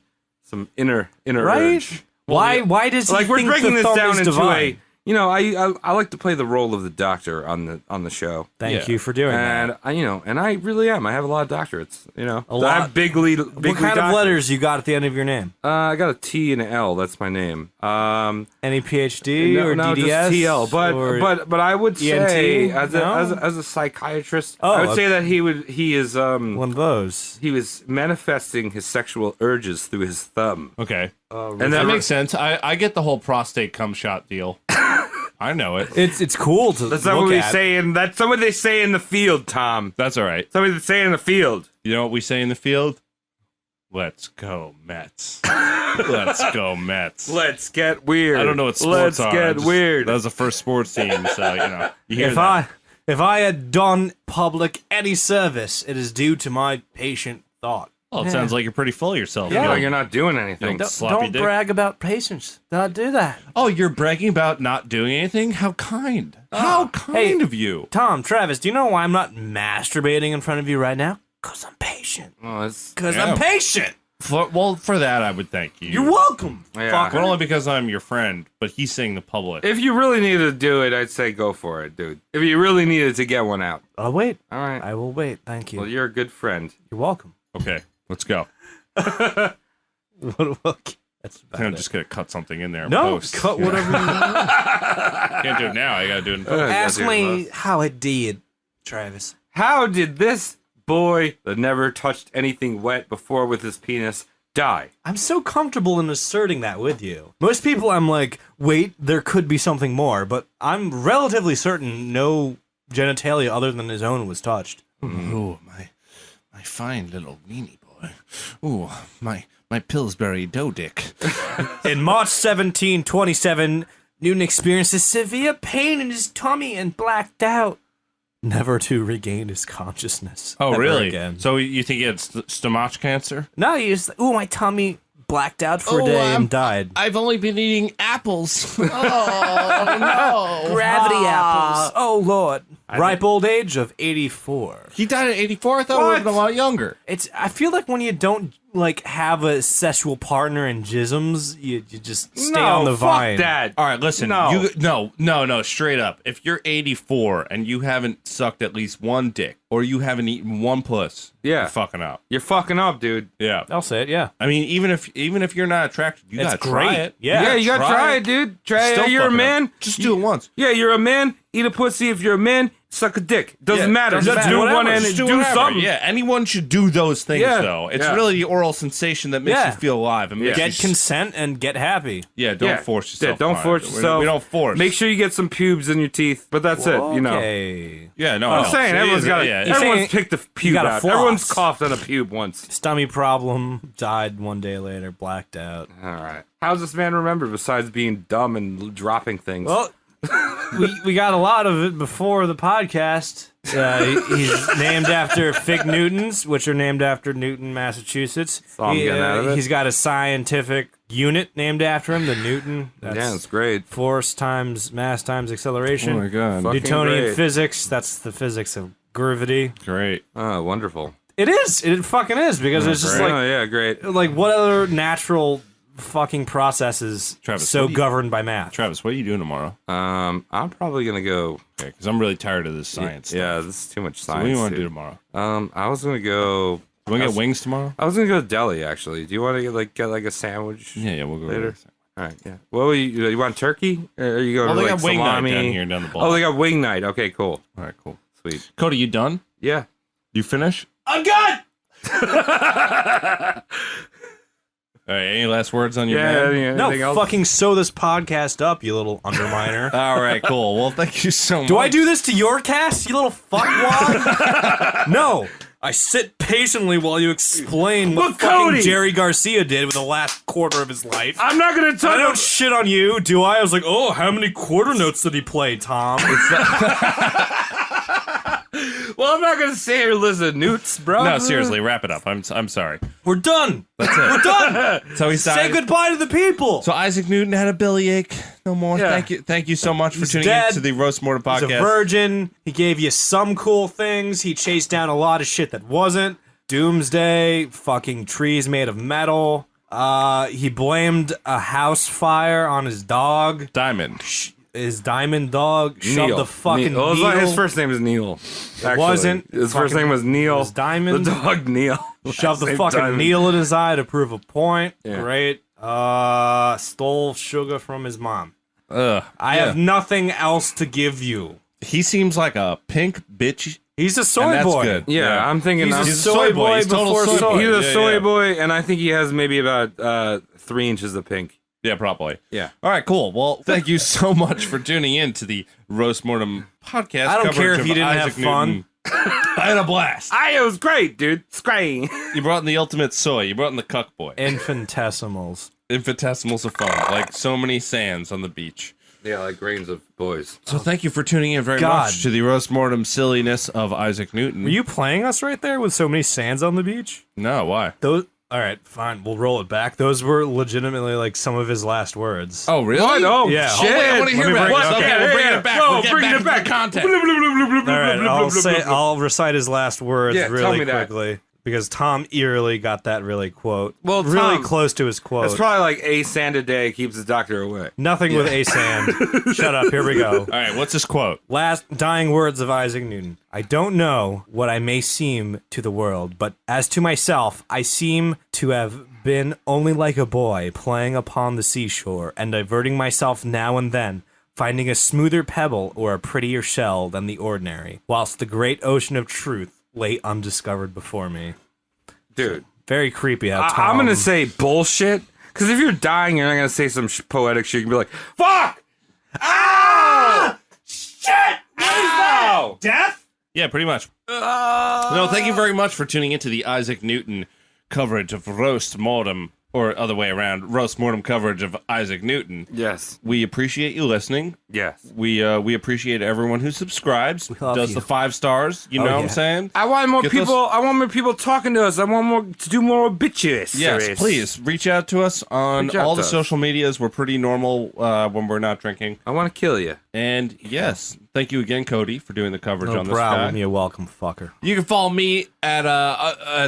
inner Right? urge. Why does he Like we're think breaking the this thumb down is into divine? I like to play the role of the doctor on the show. Thank Yeah. you for doing that. And I really am. I have a lot of doctorates. A I lot. have bigly What kind of doctors. letters you got at the end of your name? I got a T and an L. That's my name. Any PhD or no, DDS? just TL. or But I would say ENT? as a psychiatrist, Oh, I would say that he is one of those. he was manifesting his sexual urges through his thumb. Okay, And that then makes sense. I get the whole prostate cum shot deal. I know it. It's cool to That's not look what we at. say in that's not what they say in the field, Tom. That's all right. Somebody they say in the field. You know what we say in the field? Let's go Mets. Let's go Mets. Let's get weird. I don't know what sports Let's are. get weird. That was the first sports team, so you hear If that. if I had done public any service, it is due to my patient thought. Well, it sounds like you're pretty full of yourself. Yeah, You you're don't- not doing anything. Don't- Sloppy Don't dick. brag about patients. Don't do that. Oh, you're bragging about not doing anything? How kind. How kind Hey. of you. Tom, Travis, do you know why I'm not masturbating in front of you right now? Because I'm patient. Well, it's, Because Yeah. I'm patient. For that, I would thank you. You're welcome. Yeah. Fucker. Not only because I'm your friend, but he's saying the public. if you really needed to do it, I'd say go for it, dude. If you really needed to get one out. I'll wait. All right. I will wait. Thank you. Well, you're a good friend. You're welcome. Okay, let's go. That's about I'm it. just gonna cut something in there. in No, post. cut whatever you want. Can't do it now. I gotta do it in post. Ask me how it did, Travis. How did this boy that never touched anything wet before with his penis die? I'm so comfortable in asserting that with you. Most people, I'm like, wait, there could be something more, but I'm relatively certain no genitalia other than his own was touched. Ooh, my fine little weenie boy. Ooh, my Pillsbury dough dick. In March 1727, Newton experiences severe pain in his tummy and blacked out, never to regain his consciousness. Oh, ever really? Again. So you think he had stomach cancer? No, he just, ooh, my tummy blacked out for a day and died. I've only been eating apples. Oh, no. Gravity apples. Oh, Lord. Ripe old age of 84. He died at 84. I thought we would have been a lot younger. I feel like when you don't like have a sexual partner in jisms, you just stay on the vine. Fuck that. All right, listen. No. No, straight up. If you're 84 and you haven't sucked at least one dick or you haven't eaten one puss, Yeah. you're fucking up. You're fucking up, dude. Yeah. I'll say it, yeah. I mean, even if you're not attracted, you It's gotta try great. it. Yeah, you gotta try it, dude. Try Still it. You're a fucking up. man. Just do it once. Yeah, you're a man. eat a pussy. If you're a man, suck a dick. Doesn't Yeah, matter. doesn't Just matter. do Whatever, one and just do whatever. something. Yeah, anyone should do those things, Yeah. though. It's Yeah. really the oral sensation that makes Yeah. you feel alive. And makes Get you consent and get happy. don't force yourself. Yeah, don't on force it. yourself. We don't force. Make sure you get some pubes in your teeth. But that's it. You know. Okay. Yeah, no. I'm no. saying It everyone's is- got. yeah, Everyone's saying picked a pube gotta out. floss. Everyone's coughed on a pube once. Stummy problem, died one day later, blacked out. All right. How's this man remembered besides being dumb and dropping things? Well, we got a lot of it before the podcast. He's named after Fig Newtons, which are named after Newton, Massachusetts. all I'm getting out of it. He's got a scientific unit named after him, the Newton. That's great. Force times mass times acceleration. Oh my god. Fucking Newtonian great. physics, that's the physics of gravity. Great. Oh, wonderful. It is. It fucking is, because it's just Oh, like yeah, great. what other natural fucking processes Travis, so what do you- governed by math? Travis, what are you doing tomorrow? I'm probably gonna go. Okay, because I'm really tired of this science stuff. Yeah, this is too much So science. what do you want to do dude. tomorrow? I was gonna go. You want to get wings tomorrow? I was gonna go to deli actually. Do you want to get like a sandwich? Yeah, we'll go Later. later. All right, yeah. Well, you want turkey? Or are you going Oh, to they like got wing night salami? down here down the block. Oh, they got wing night. Okay, cool. All right, cool. Sweet. Cody, you done? Yeah. You finish? I'm good! All right, any last words on your Yeah. man? No, anything else? fucking sew this podcast up, you little underminer. All right, cool. Well, thank you so much. Do I do this to your cast, you little fuckwad? No. I sit patiently while you explain what Look, fucking Cody! Jerry Garcia did with the last quarter of his life. I'm not gonna I talk. don't shit on you, do I? I was like, oh, how many quarter notes did he play, Tom? Well, I'm not gonna say or listen, Newts, bro. No, seriously, wrap it up. I'm sorry. We're done. That's it. We're done. So he Say died. goodbye to the people. So Isaac Newton had a bellyache. No more. Yeah. Thank you so much for He's tuning dead. in to the Roast Mortem He's a podcast. virgin. He gave you some cool things. He chased down a lot of shit that wasn't. Doomsday, fucking trees made of metal. He blamed a house fire on his dog. Diamond. His diamond dog shoved Neil. the fucking Neil. needle. His first name is Neil. Actually. wasn't. His first Fucking- name was Neil. it was Diamond. The dog Neil. Shoved the Last name fucking Diamond. needle in his eye to prove a point. Yeah. Great. Stole sugar from his mom. Ugh. I have nothing else to give you. He seems like a pink bitch. He's a soy And that's boy. good. Yeah, I'm thinking He's a He's a soy soy boy. boy He's total before soy soy. boy. He's a Yeah, soy yeah. boy, and I think he has maybe about 3 inches of pink. Yeah, probably. Yeah. All right, cool. Well, thank you so much for tuning in to the Roast Mortem podcast. I don't care coverage if you of didn't Isaac have fun. Newton. I had a blast. It was great, dude. It's great. You brought in the ultimate soy. You brought in the cuck boy. Infinitesimals. Infinitesimals of fun, like so many sands on the beach. Yeah, like grains of boys. So thank you for tuning in very God. much to the Roast Mortem silliness of Isaac Newton. Were you playing us right there with so many sands on the beach? No, why? Those. All right, fine. We'll roll it back. Those were legitimately like some of his last words. Oh, really? What? Oh, Yeah. shit. Oh, wait, I want to hear about bring it. it up. Okay, Yeah, we're bringing yeah, it back. yeah. We'll No, get bring back it to back. the content. All right, I'll recite his last words Yeah, tell really me that. quickly because Tom eerily got that really quote. Well, really Tom, close to his quote. It's probably like a sand a day keeps the doctor away. Nothing with a sand. Shut up. Here we go. All right, what's this quote? Last dying words of Isaac Newton. I don't know what I may seem to the world, but as to myself, I seem to have been only like a boy playing upon the seashore and diverting myself now and then, finding a smoother pebble or a prettier shell than the ordinary, whilst the great ocean of truth lay undiscovered before me. Dude, Very creepy how Tom... I'm going to say bullshit. Because if you're dying, you're not going to say some poetic shit. You can be like, fuck! Ah! Shit! Ow! Death? Yeah, pretty much. No, thank you very much for tuning into the Isaac Newton coverage of Roast Mortem, or other way around, Roast Mortem coverage of Isaac Newton. Yes. We appreciate you listening. Yes. We appreciate everyone who subscribes, love does you. the 5 stars. You know what I'm yeah. saying? I want more Get people. those- I want more people talking to us. I want more to do more bitches. Yes, please reach out to us on Reach out all to the us. social medias. We're pretty normal when we're not drinking. I want to kill you. And yes, thank you again, Cody, for doing the coverage No on this problem. guy. You're welcome, fucker. You can follow me at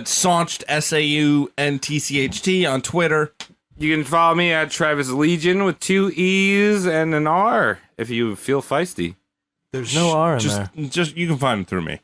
Saunched SAUNTCHT on Twitter. You can follow me at Travis Legion with 2 E's and an R if you feel feisty. There's no R in there. Just you can find them through me.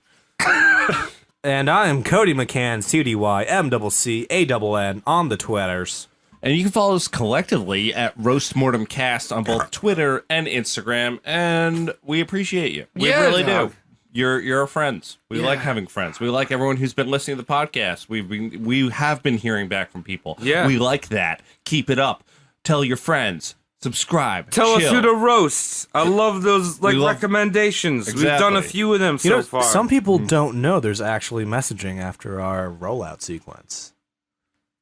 And I am Cody McCann, CDYMCCANN on the Twitters. And you can follow us collectively at Roast Mortem Cast on both Twitter and Instagram, and we appreciate you. We really do. You're our friends. We like having friends. We like everyone who's been listening to the podcast. We have been hearing back from people. Yeah. We like that. Keep it up. Tell your friends. Subscribe. Tell us chill. who to roast. I love those love- recommendations. Exactly. We've done a few of them so far. Some people don't know there's actually messaging after our rollout sequence.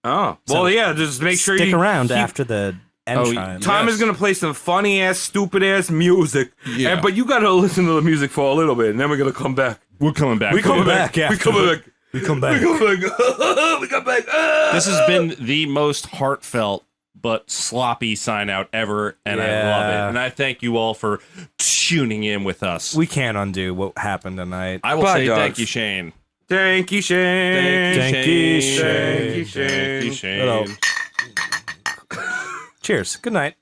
Oh, well, yeah. Just make sure Stick you around keep- after the end chime. Tom is gonna play some funny ass, stupid ass music. Yeah. But you gotta listen to the music for a little bit, and then we're gonna come back. We're coming back. We coming back. back We coming back. We come back. We come back. We come back. This has been the most heartfelt but sloppy sign out ever, and I love it. Yeah. And I thank you all for tuning in with us. We can't undo what happened tonight. I will Bye, say dogs. thank you, Shane. Thank you, Shane. Thank you, Shane. Thank you, Thank you, Shane. Shane. Cheers. Good night.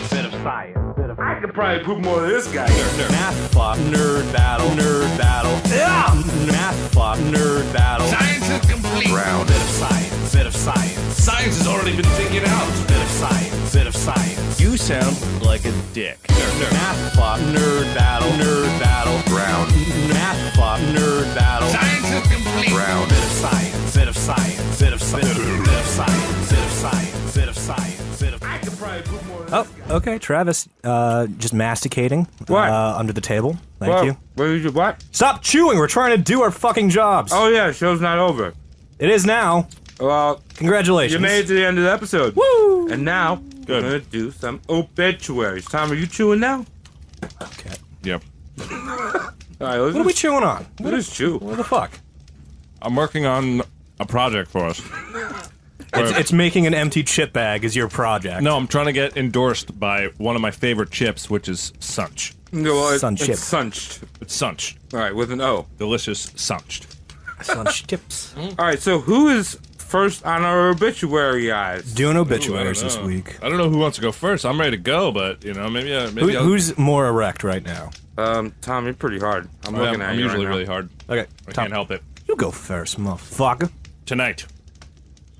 I could probably put more of this guy here. Math fuck. Nerd battle. Nerd battle. Yeah. Math fuck. Nerd battle. Science is complete. Round. Bit of science. Bit of science. Science has already been figured out. Bit of science. Bit of science. You sound like a dick. Math fuck. Nerd battle. Nerd battle. Round. Math fuck. Nerd battle. Science is complete. Round. Bit of science. Bit of science. Bit of science. Bit of science. Bit of science. Bit of science. Bit of. I could probably put more of this Oh, guy. okay, Travis. Just masticating. What? Under the table. Thank Whoa. you. What did you what? Stop chewing. We're trying to do our fucking jobs. Oh yeah, show's not over. It is now. Well, Congratulations. you made it to the end of the episode. Woo! And now we're gonna do some obituaries. Tom, are you chewing now? Okay. Yep. All right, let's What are we chewing on? just chew. What the fuck? I'm working on a project for us. It's making an empty chip bag is your project. No, I'm trying to get endorsed by one of my favorite chips, which is Sunch. No, well, Sun chip. it's sunched. It's Sunch. All right, with an O. Delicious Sunched. Sun chips. All right, so who is first on our obituary, guys? Doing Ooh, obituaries I don't this know. week. I don't know who wants to go first. I'm ready to go, but maybe I'll, Who's more erect right now? Tom, you're pretty hard. I'm looking at I'm you usually right now. really hard. Okay, I Tom, can't help it. you go first, motherfucker. Tonight,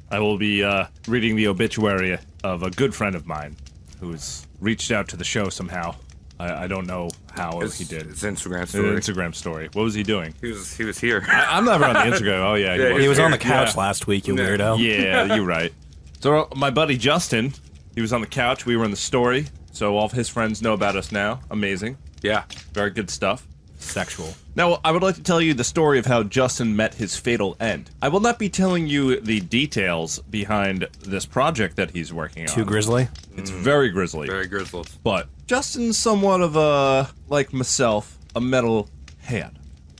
I will be reading the obituary of a good friend of mine who's reached out to the show somehow. I don't know how he did. It's Instagram An story. Instagram story. What was he doing? He was here. I'm never on the Instagram. Oh, yeah. Yeah, He was on the Yeah. couch last week, you weirdo. Yeah, you're right. So my buddy Justin, he was on the couch. We were in the story. So all of his friends know about us now. Amazing. Yeah. Very good stuff. Sexual. Now, I would like to tell you the story of how Justin met his fatal end. I will not be telling you the details behind this project that he's working on. Too grisly? It's very grisly. Very grizzled. But Justin's somewhat of a, like myself, a metal head.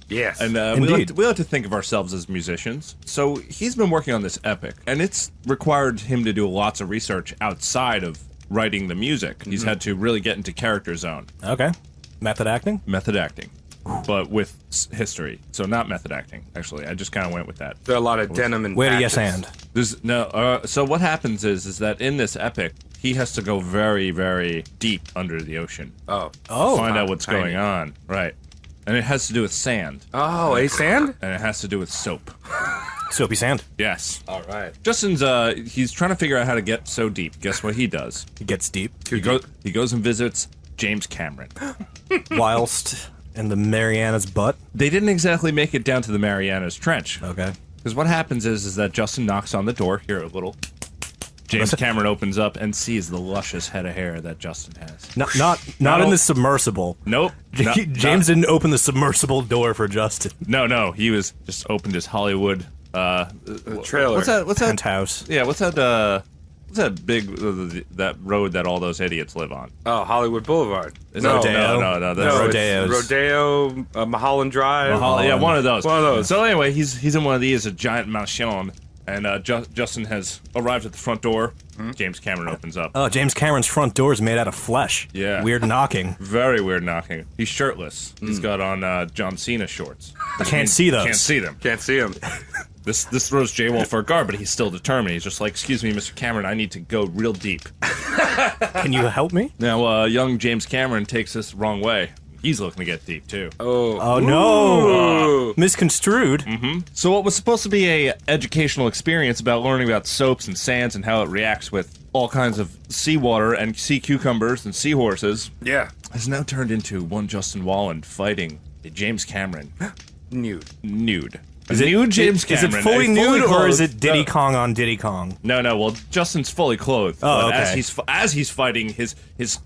Yes. And Indeed. we like to think of ourselves as musicians. So he's been working on this epic, and it's required him to do lots of research outside of writing the music. He's had to really get into character zone, Okay. Method acting? method acting, but with history. So not method acting, actually. I just kind of went with that. there are a lot of denim and Way to yes patches. and. There's no. So what happens is that in this epic, he has to go very, very deep under the ocean, Oh. Oh. find out what's tiny. going on, right? And it has to do with sand, Oh, a sand? and it has to do with soap. Soapy sand. Yes. All right. Justin's he's trying to figure out how to get so deep. Guess what he does? He gets deep. He goes and visits James Cameron. Whilst in the Mariana's butt. They didn't exactly make it down to the Marianas Trench. Okay. Because what happens is that Justin knocks on the door. Here, a little. James Cameron opens up and sees the luscious head of hair that Justin has. Not in the submersible. Nope. No, James didn't open the submersible door for Justin. No. He was just opened his Hollywood. Trailer. What's that? Penthouse. Yeah. What's that big that road that all those idiots live on? Oh, Hollywood Boulevard. No, Rodeo? No. That's No, it's Rodeos. Rodeo, Mulholland Drive. Yeah, one of those. One of those. So anyway, he's in one of these, a giant mansion, and Justin has arrived at the front door. James Cameron opens up. Oh, James Cameron's front door is made out of flesh. Yeah. Weird knocking. Very weird knocking. He's shirtless. He's got on John Cena shorts. Can't see those. Can't see them. Can't see him. This throws J-Wall for a guard, but he's still determined. He's just like, excuse me, Mr. Cameron, I need to go real deep. Can you help me? Now, young James Cameron takes this the wrong way. He's looking to get deep too. Oh no! Misconstrued. So what was supposed to be a educational experience about learning about soaps and sands and how it reacts with all kinds of seawater and sea cucumbers and seahorses has now turned into one Justin Walland fighting a James Cameron nude. Is it James Cameron? Is it fully nude or is it Diddy No. Kong on Diddy Kong? No. Well, Justin's fully clothed. Oh, but okay. As he's fighting, his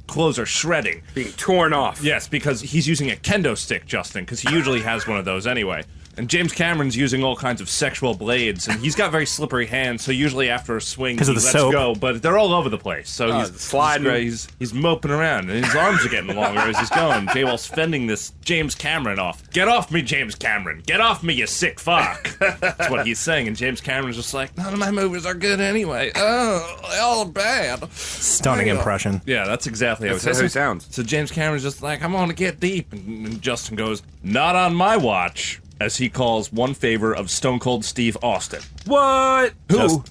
clothes are shredding. Being torn off. Yes, because he's using a kendo stick, Justin, because he usually has one of those anyway. And James Cameron's using all kinds of sexual blades, and he's got very slippery hands, so usually after a swing, he of the lets soap. go, but they're all over the place. So he's sliding. He's moping around, and his arms are getting longer as he's going. J-Wall's fending this James Cameron off. Get off me, James Cameron! Get off me, you sick fuck! That's what he's saying, and James Cameron's just like, none of my movies are good anyway. Oh, they all are bad. Stunning impression. Yeah, that's exactly how it That's how he sounds. So James Cameron's just like, I'm gonna get deep. And Justin goes, not on my watch, as he calls one favor of Stone Cold Steve Austin. What?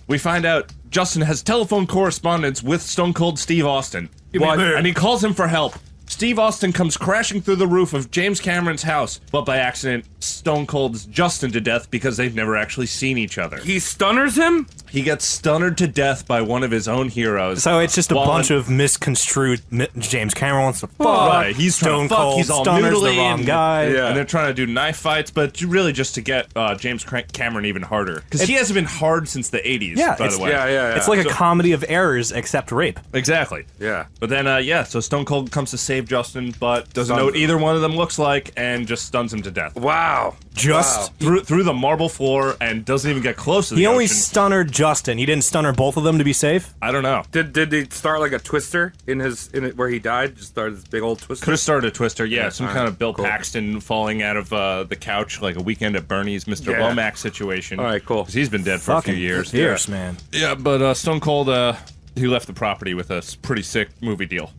We find out Justin has telephone correspondence with Stone Cold Steve Austin. What? And he calls him for help. Steve Austin comes crashing through the roof of James Cameron's house, but by accident, Stone Cold's Justin to death because they've never actually seen each other. He stunners him? He gets stunnered to death by one of his own heroes. So it's just a While bunch in- of misconstrued. James Cameron wants to fuck. Right, he's trying Stone to fuck, Cold he's all Stunner's the noodly wrong and- guy. Yeah. And they're trying to do knife fights, but really just to get James Cameron even harder. Because he hasn't been hard since the 80s, Yeah, by the it's- way. Yeah. It's like a comedy of errors except rape. Exactly. Yeah. But then, so Stone Cold comes to save Justin, but doesn't Stuns know what him. either one of them looks like, and just stuns him to death. Wow. Just Through the marble floor, and doesn't even get close to the he only ocean. stunnered Justin. He didn't stunner both of them to be safe. I don't know. Did they start like a twister in it where he died? Just started this big old twister? Could have started a twister, yeah. Some alright, kind of Bill cool. Paxton falling out of the couch, like a Weekend at Bernie's Mr. Yeah. Womack situation. Alright, cool. 'Cause he's been dead for a few years. Fierce, man. Yeah, but Stone Cold, he left the property with a pretty sick movie deal.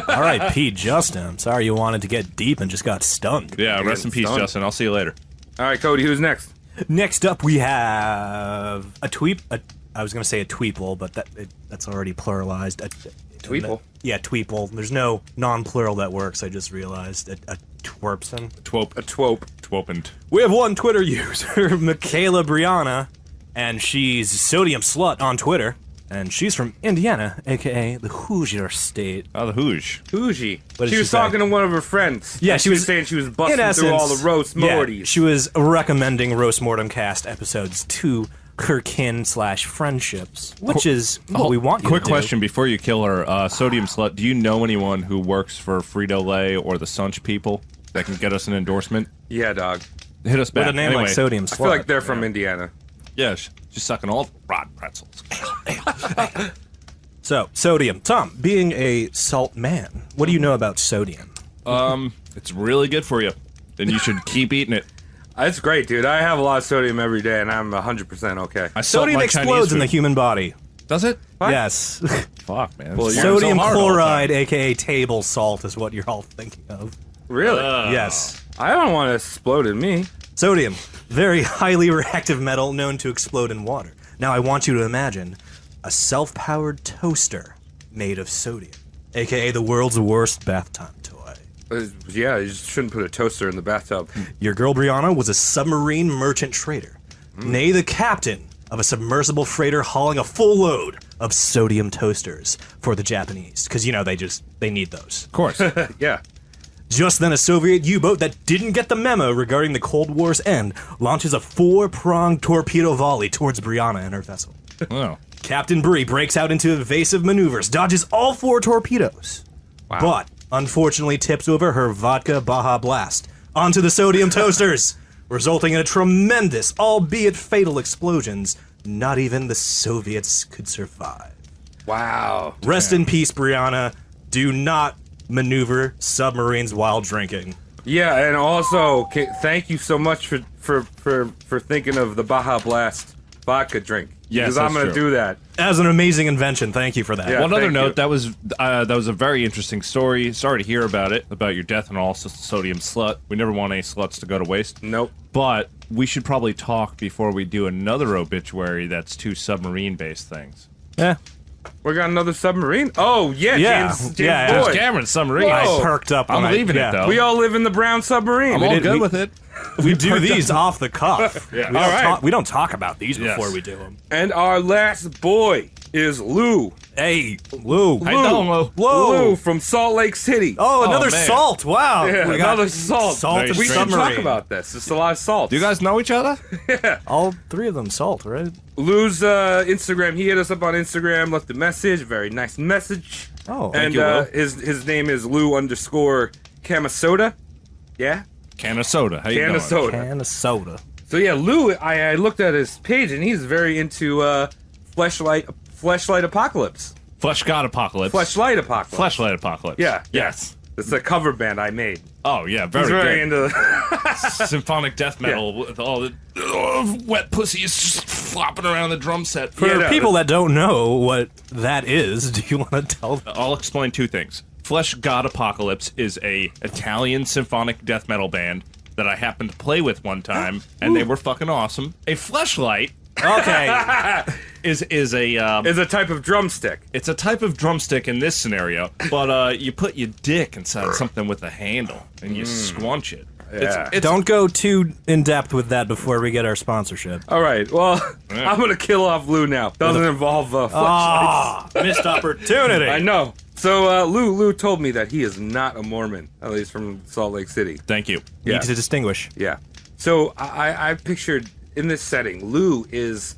All right, Pete Justin. I'm sorry you wanted to get deep and just got stunned. Yeah, rest in peace, stunned. Justin. I'll see you later. All right, Cody, who's next? Next up, we have a tweep. I was going to say a tweeple, but that's already pluralized. Tweeple? Yeah, tweeple. There's no non-plural that works. I just realized. A twerpson. Twope. A twope. Twopened. We have one Twitter user, Michaela Brianna, and she's Sodium Slut on Twitter. And she's from Indiana, a.k.a. the Hoosier State. Oh, the Hooge. Hoogie. What did She she was say? talking to one of her friends. Yeah, And she was saying she was in busting essence, through all the roast morties. Yeah, she was recommending Roast Mortem Cast episodes to her kin/friendships, which is what we want you Quick to do. question before you kill her. Sodium Slut, do you know anyone who works for Frito-Lay or the Sunch people that can get us an endorsement? Yeah, dog. Hit us back. With a name anyway, like Sodium Slut. I feel like they're from Indiana. Yeah, she's sucking all the rod pretzels. So, sodium. Tom, being a salt man, what do you know about sodium? It's really good for you. And you should keep eating it. It's great, dude. I have a lot of sodium every day, and I'm 100% okay. I salt Sodium my explodes Chinese in the food. human body. Does it? Yes. Fuck, man. Well, It's Sodium so hard all the chloride, time. aka table salt, is what you're all thinking of. Really? Yes. I don't want to explode in me. Sodium, very highly reactive metal known to explode in water. Now I want you to imagine a self-powered toaster made of sodium, aka the world's worst bathtub toy. Yeah, you just shouldn't put a toaster in the bathtub. Your girl Brianna was a submarine merchant trader, nay the captain of a submersible freighter hauling a full load of sodium toasters for the Japanese, because they need those. Of course. Yeah. Just then, a Soviet U-boat that didn't get the memo regarding the Cold War's end launches a 4-pronged torpedo volley towards Brianna and her vessel. Oh. Captain Bree breaks out into evasive maneuvers, dodges all 4 torpedoes, but unfortunately tips over her vodka Baja Blast onto the sodium toasters, resulting in a tremendous, albeit fatal explosions not even the Soviets could survive. Wow. Rest in peace, Brianna. Do not maneuver submarines while drinking. Yeah, and also, thank you so much for thinking of the Baja Blast vodka drink. Yes, because I'm that's going to true. do that. As an amazing invention, thank you for that. Yeah. One other thank note, you. that was a very interesting story. Sorry to hear about it, about your death and also Sodium Slut. We never want any sluts to go to waste. Nope. But we should probably talk before we do another obituary that's 2 submarine-based things. Yeah. We got another submarine? Oh, yeah, Yeah, James yeah, Boyd. Cameron submarine. Whoa. I perked up. I'm when leaving it, though. We all live in the brown submarine. I'm all good with it. We do these off the cuff. Yeah. We, don't All right. we don't talk about these Yes. before we do them. And our last boy is Lou. Hey, Lou. How you doing, Lou? Whoa. Lou from Salt Lake City. Oh, another man. salt. Wow. Yeah, We got another salt. Salt Very and We should submarine. talk about this. It's a lot of salt. Do you guys know each other? All three of them salt, right? Lou's Instagram. He hit us up on Instagram, left a message, very nice message. Oh, And you, Lou. his name is Lou_Camasoda. Yeah, Can of soda. How you can doing? of soda. Can of soda. So yeah, Lou. I looked at his page and he's very into Fleshlight Apocalypse. Flesh God Apocalypse. Fleshlight Apocalypse. Fleshlight Apocalypse. Yeah. Yes. It's a cover band I made. Oh, yeah. He's Very, very good. into. Symphonic death metal with all the wet pussies just flopping around the drum set. For Yeah, no, people that don't know what that is, do you want to tell them? I'll explain two things. Flesh God Apocalypse is a Italian symphonic death metal band that I happened to play with one time, and they were fucking awesome. A fleshlight Okay. is a Is a type of drumstick. it's a type of drumstick in this scenario, but you put your dick inside something with a handle and you squanch it. Yeah. It's Don't go too in depth with that before we get our sponsorship. All right. Well, I'm gonna kill off Lou now. Doesn't involve fleshlights. Ah, missed opportunity. I know. So Lou told me that he is not a Mormon. At least from Salt Lake City. Thank you. Yeah. Need to distinguish. Yeah. So I pictured in this setting, Lou is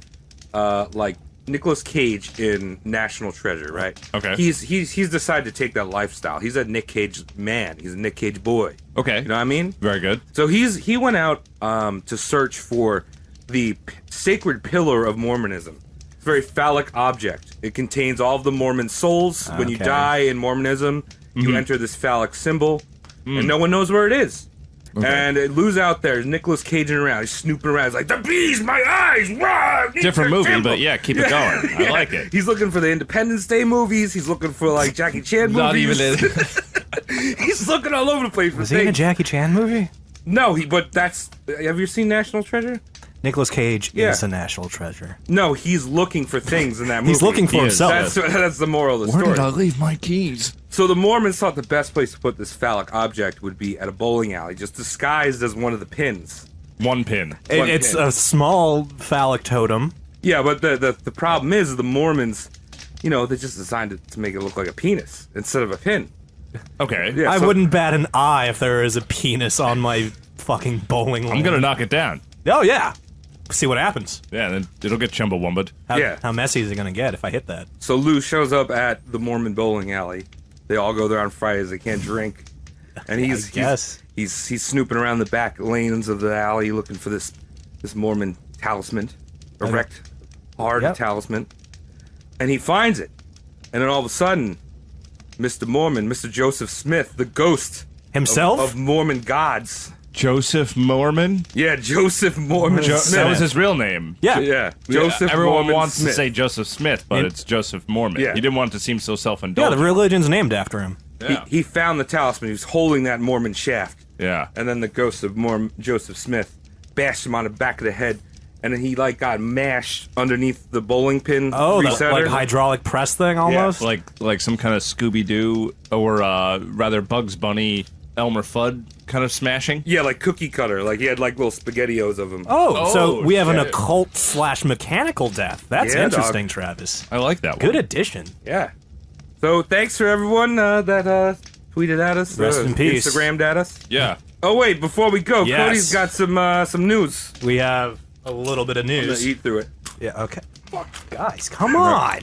like Nicolas Cage in National Treasure, right? Okay. He's decided to take that lifestyle. He's a Nick Cage man. He's a Nick Cage boy. Okay. You know what I mean? Very good. So he went out to search for the sacred pillar of Mormonism. It's a very phallic object. It contains all of the Mormon souls. When you Okay. die in Mormonism, you enter this phallic symbol, and no one knows where it is. And Lou's out there, Nicolas Caging around. He's snooping around. He's like, the bees, my eyes, rah, Different the movie, symbol." but yeah, keep it going. I like it. He's looking for the Independence Day movies. He's looking for like Jackie Chan movies. Not even in. He's looking all over the place for Was he in a things. Jackie Chan movie? No, but that's. Have you seen National Treasure? Nicolas Cage Yeah. is a national treasure. No, he's looking for things in that movie. He's looking for He is. himself. That's the moral of the story. leave my keys? So the Mormons thought the best place to put this phallic object would be at a bowling alley, just disguised as one of the pins. One pin. It's a small phallic totem. Yeah, but the problem is the Mormons, you know, they just designed it to make it look like a penis instead of a pin. Okay. Yeah, I so- wouldn't bat an eye if there is a penis on my fucking bowling lane. I'm gonna knock it down. Oh, yeah. See what happens. Yeah, then it'll get Chumbawumba'd. How, how messy is it going to get if I hit that? So Lou shows up at the Mormon bowling alley. They all go there on Fridays. They can't drink, and guess. he's snooping around the back lanes of the alley looking for this Mormon talisman, erect, hard Yep. talisman, and he finds it. And then all of a sudden, Mr. Mormon, Mr. Joseph Smith, the ghost Himself? of Mormon gods. Joseph Mormon? Yeah, Joseph Mormon Smith. That was his real name. Yeah. Yeah, Joseph Everyone Mormon wants Smith. to say Joseph Smith, but it's Joseph Mormon. Yeah. He didn't want it to seem so Yeah, self-indulgent. the religion's named after him. He found the talisman. He was holding that Mormon shaft. Yeah. And then the ghost of Joseph Smith bashed him on the back of the head, and then he like got mashed underneath the bowling pin. Oh, the resetter. like hydraulic press thing almost? Like some kind of Scooby-Doo or rather Bugs Bunny Elmer Fudd kind of smashing. Yeah, like cookie cutter. Like he had like little SpaghettiOs of him. Oh, so we have an shit. occult / mechanical death. That's Yeah, interesting, dog. Travis. I like that one. Good addition. Yeah. So thanks for everyone that tweeted at us, Rest in peace. Instagrammed at us. Yeah. Oh wait, before we go, Yes. Cody's got some news. We have a little bit of I'm gonna news. eat through it. Yeah, okay. Fuck, guys, come on.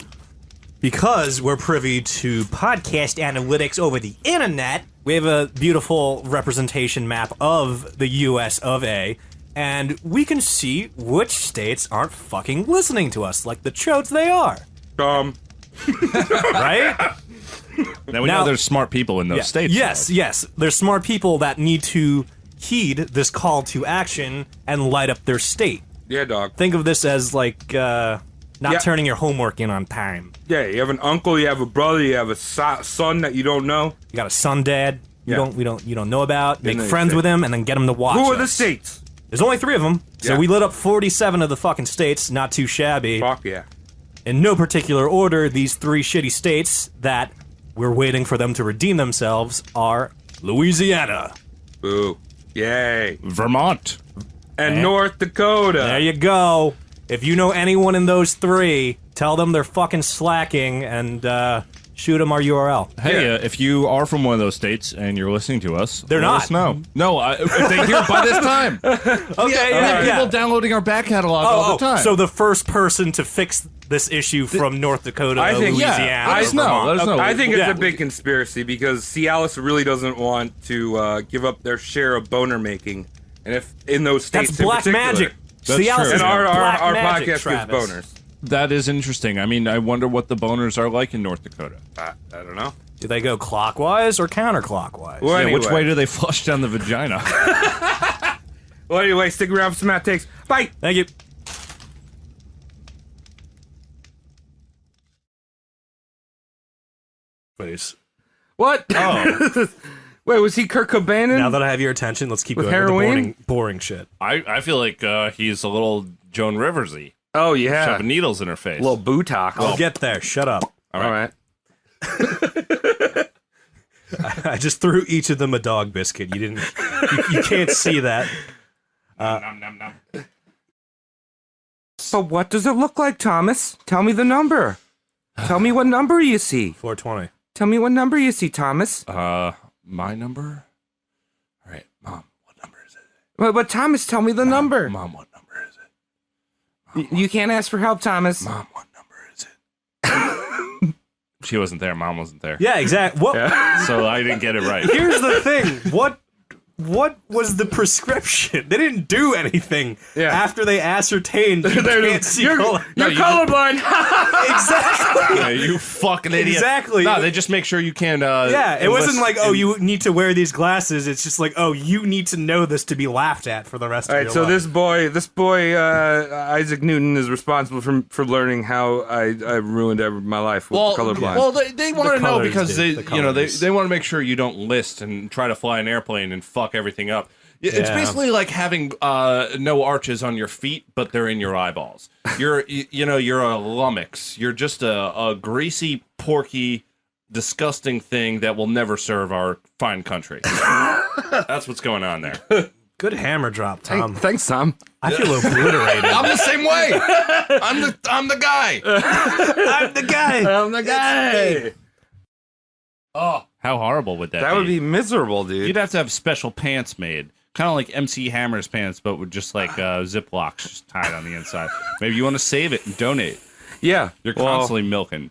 Because we're privy to podcast analytics over the internet, we have a beautiful representation map of the US of A, and we can see which states aren't fucking listening to us like the chodes they are. Right? Now we Now- know there's smart people in those states. Yes, though. yes. There's smart people that need to heed this call to action and light up their state. Yeah, dog. Think of this as like not Yeah. turning your homework in on time. Yeah, you have an uncle, you have a brother, you have a son that you don't know. You got a son, dad. You Yeah. don't know about. Make know your friends state. with him and then get him to watch. Who are the us. states? There's only 3 of them, so Yeah. we lit up 47 of the fucking states. Not too shabby. Fuck yeah. in no particular order, these 3 shitty states that we're waiting for them to redeem themselves are Louisiana. Boo. Yay. Vermont. And North Dakota. There you go. If you know anyone in those 3, tell them they're fucking slacking and shoot them our URL. Hey, if you are from one of those states and you're listening to us, They're let not. us know. No, if they hear it by this time. Okay, We have people downloading our back catalog all the time. So the first person to fix this issue from North Dakota, I think- Louisiana, yeah, let us or know. Vermont. Let us know. I think it's Yeah. a big conspiracy because Cialis really doesn't want to give up their share of boner making, and if in those states, That's in black particular- magic. That's Cialis true. is And our black magic, podcast Travis. gives boners. That is interesting. I mean, I wonder what the boners are like in North Dakota. I don't know. Do they go clockwise or counterclockwise? Well, Yeah, which anyway. way do they flush down the vagina? Well, anyway, stick around for some Matt takes. Bye. Thank you. Please. What? Oh. Wait, was he Kurt Cobain? Now that I have your attention, let's keep With going with the heroin? boring shit. I feel like he's a little Joan Riversy, Oh yeah, shoving needles in her face. little Botox. I'll get there. Shut up. All right. I just threw each of them a dog biscuit. You didn't. You can't see that. Nom, nom, nom. But what does it look like, Thomas? Tell me the number. Tell me what number you see. 420. Tell me what number you see, Thomas. My number? All right, Mom, what number is it? But Thomas, tell me the number. Mom, what number is it? You can't ask for help, Thomas. Mom, what number is it? She wasn't there. Mom wasn't there. Yeah, exactly. Well, So I didn't get it right. here's the thing. What was the prescription? They didn't do anything after they ascertained you can't see color. You're colorblind. Exactly. Yeah, you fucking idiot. Exactly. No, they just make sure you can. Yeah, it wasn't like, oh, enlist you need to wear these glasses. It's just like, oh, you need to know this to be laughed at for the rest All of right, your so life. this boy, Isaac Newton, is responsible for learning how I ruined my life with colorblind. Well, they want to know colors because did. they, The you know, colors. they want to make sure you don't list and try to fly an airplane and fuck everything up. It's Yeah. basically like having no arches on your feet, but they're in your eyeballs. You're a lummox. You're just a greasy, porky, disgusting thing that will never serve our fine country. That's what's going on there. Good hammer drop, Tom. Thanks, Tom. I feel obliterated. I'm the same way. I'm the guy. I'm the guy. I'm the guy. Oh, how horrible would that be? That would be miserable, dude. You'd have to have special pants made. Kind of like MC Hammer's pants, but with just like Ziplocs just tied on the inside. Maybe you want to save it and donate. Yeah. You're well, constantly milking.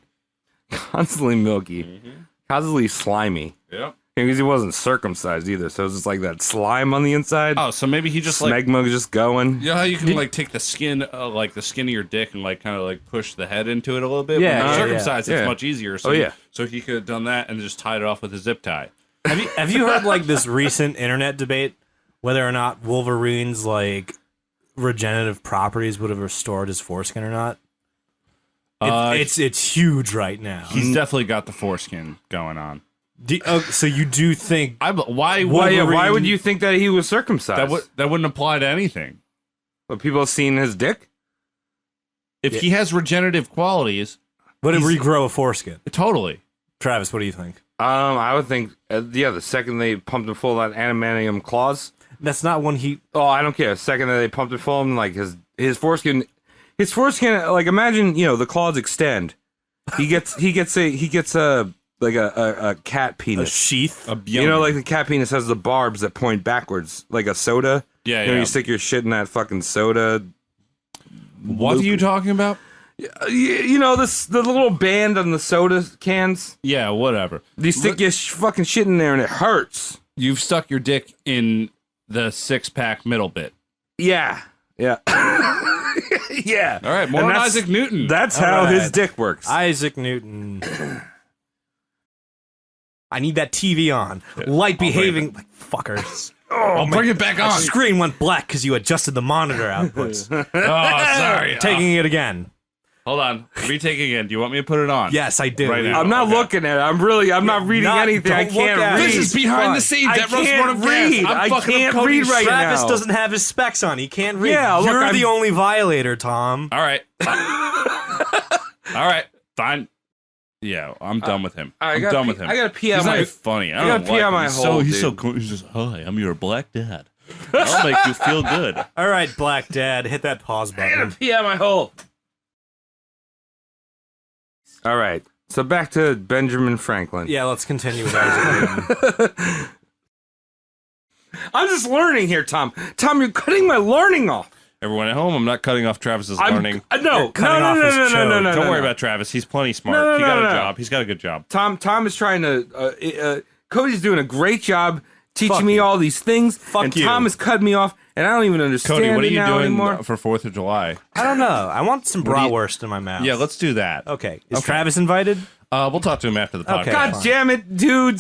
constantly milky, constantly slimy. Yep. Because he wasn't circumcised either, so it's just like that slime on the inside. Oh, so maybe he just like, Smegma just going. you know how you can like take the skin, like the skin of your dick, and like kind of like push the head into it a little bit. Yeah, When you're yeah, circumcised, yeah. it's Yeah. much easier. So Oh, yeah. So he could have done that and just tied it off with a zip tie. Have you heard like this recent internet debate whether or not Wolverine's like regenerative properties would have restored his foreskin or not? It's huge right now. He's definitely got the foreskin going on. So you do think Why Why would you think that he was circumcised? that wouldn't apply to anything? But people have seen his dick? If he has regenerative qualities, would it regrow a foreskin? totally. Travis, what do you think? I would think, the second they pumped him full of that adamantium claws. That's not when he. Oh, I don't care. The second that they pumped it full of him, like his foreskin, like imagine, the claws extend. He gets a cat A penis. sheath. A Like the cat penis has the barbs that point backwards, like a soda. Yeah, You yeah. stick your shit in that fucking soda. What are you talking about? The little band on the soda cans. Yeah, whatever. You stick your fucking shit in there and it hurts. You've stuck your dick in the 6-pack middle bit. Yeah. Yeah. Yeah. All right, more And on that's- Isaac Newton. That's All how his right. dick works. Isaac Newton. I need that TV on. Light behaving. Like, fuckers. I'll bring it back The on. screen went black because you adjusted the monitor outputs. Oh, sorry. Taking it again. Hold on. Retaking again. Do you want me to put it on? Yes, I do. Right now. I'm not Okay. looking at it. I'm not reading anything. I don't look can't at it. read. This is behind the scenes. I That roast can't mortem read. gas. I'm I fucking can't up read Cody's right Travis now. doesn't have his specs on. He can't read. Yeah, look, You're I'm- the only violator, Tom. All right. All right, fine. Yeah, I'm done with him. I'm gotta done pee- with him. I gotta pee He's out not my- even funny. I I don't gotta pee like out him. my He's hole, so dude. cool. He's just, hi, I'm your black dad. I'll make you feel good. All right, Black Dad, hit that pause button. Pee out my hole. All right. So back to Benjamin Franklin. Yeah, let's continue with Isaac Newton. I'm just learning here, Tom. Tom, you're cutting my learning off. Everyone at home, I'm not cutting off Travis's learning. No. cutting off his chode. Don't worry about Travis. He's plenty smart. No, he got no, a no. job. He's got a good job. Tom is trying to. Cody's doing a great job teaching Fuck me you. all these things, and you. Tom has cut me off, and I don't even understand Cody, what are it you now doing anymore. for 4th of July? I don't know. I want some do you- bratwurst in my mouth. Yeah, let's do that. Okay. Is Travis invited? We'll talk to him after the podcast. Okay. God damn it, dudes!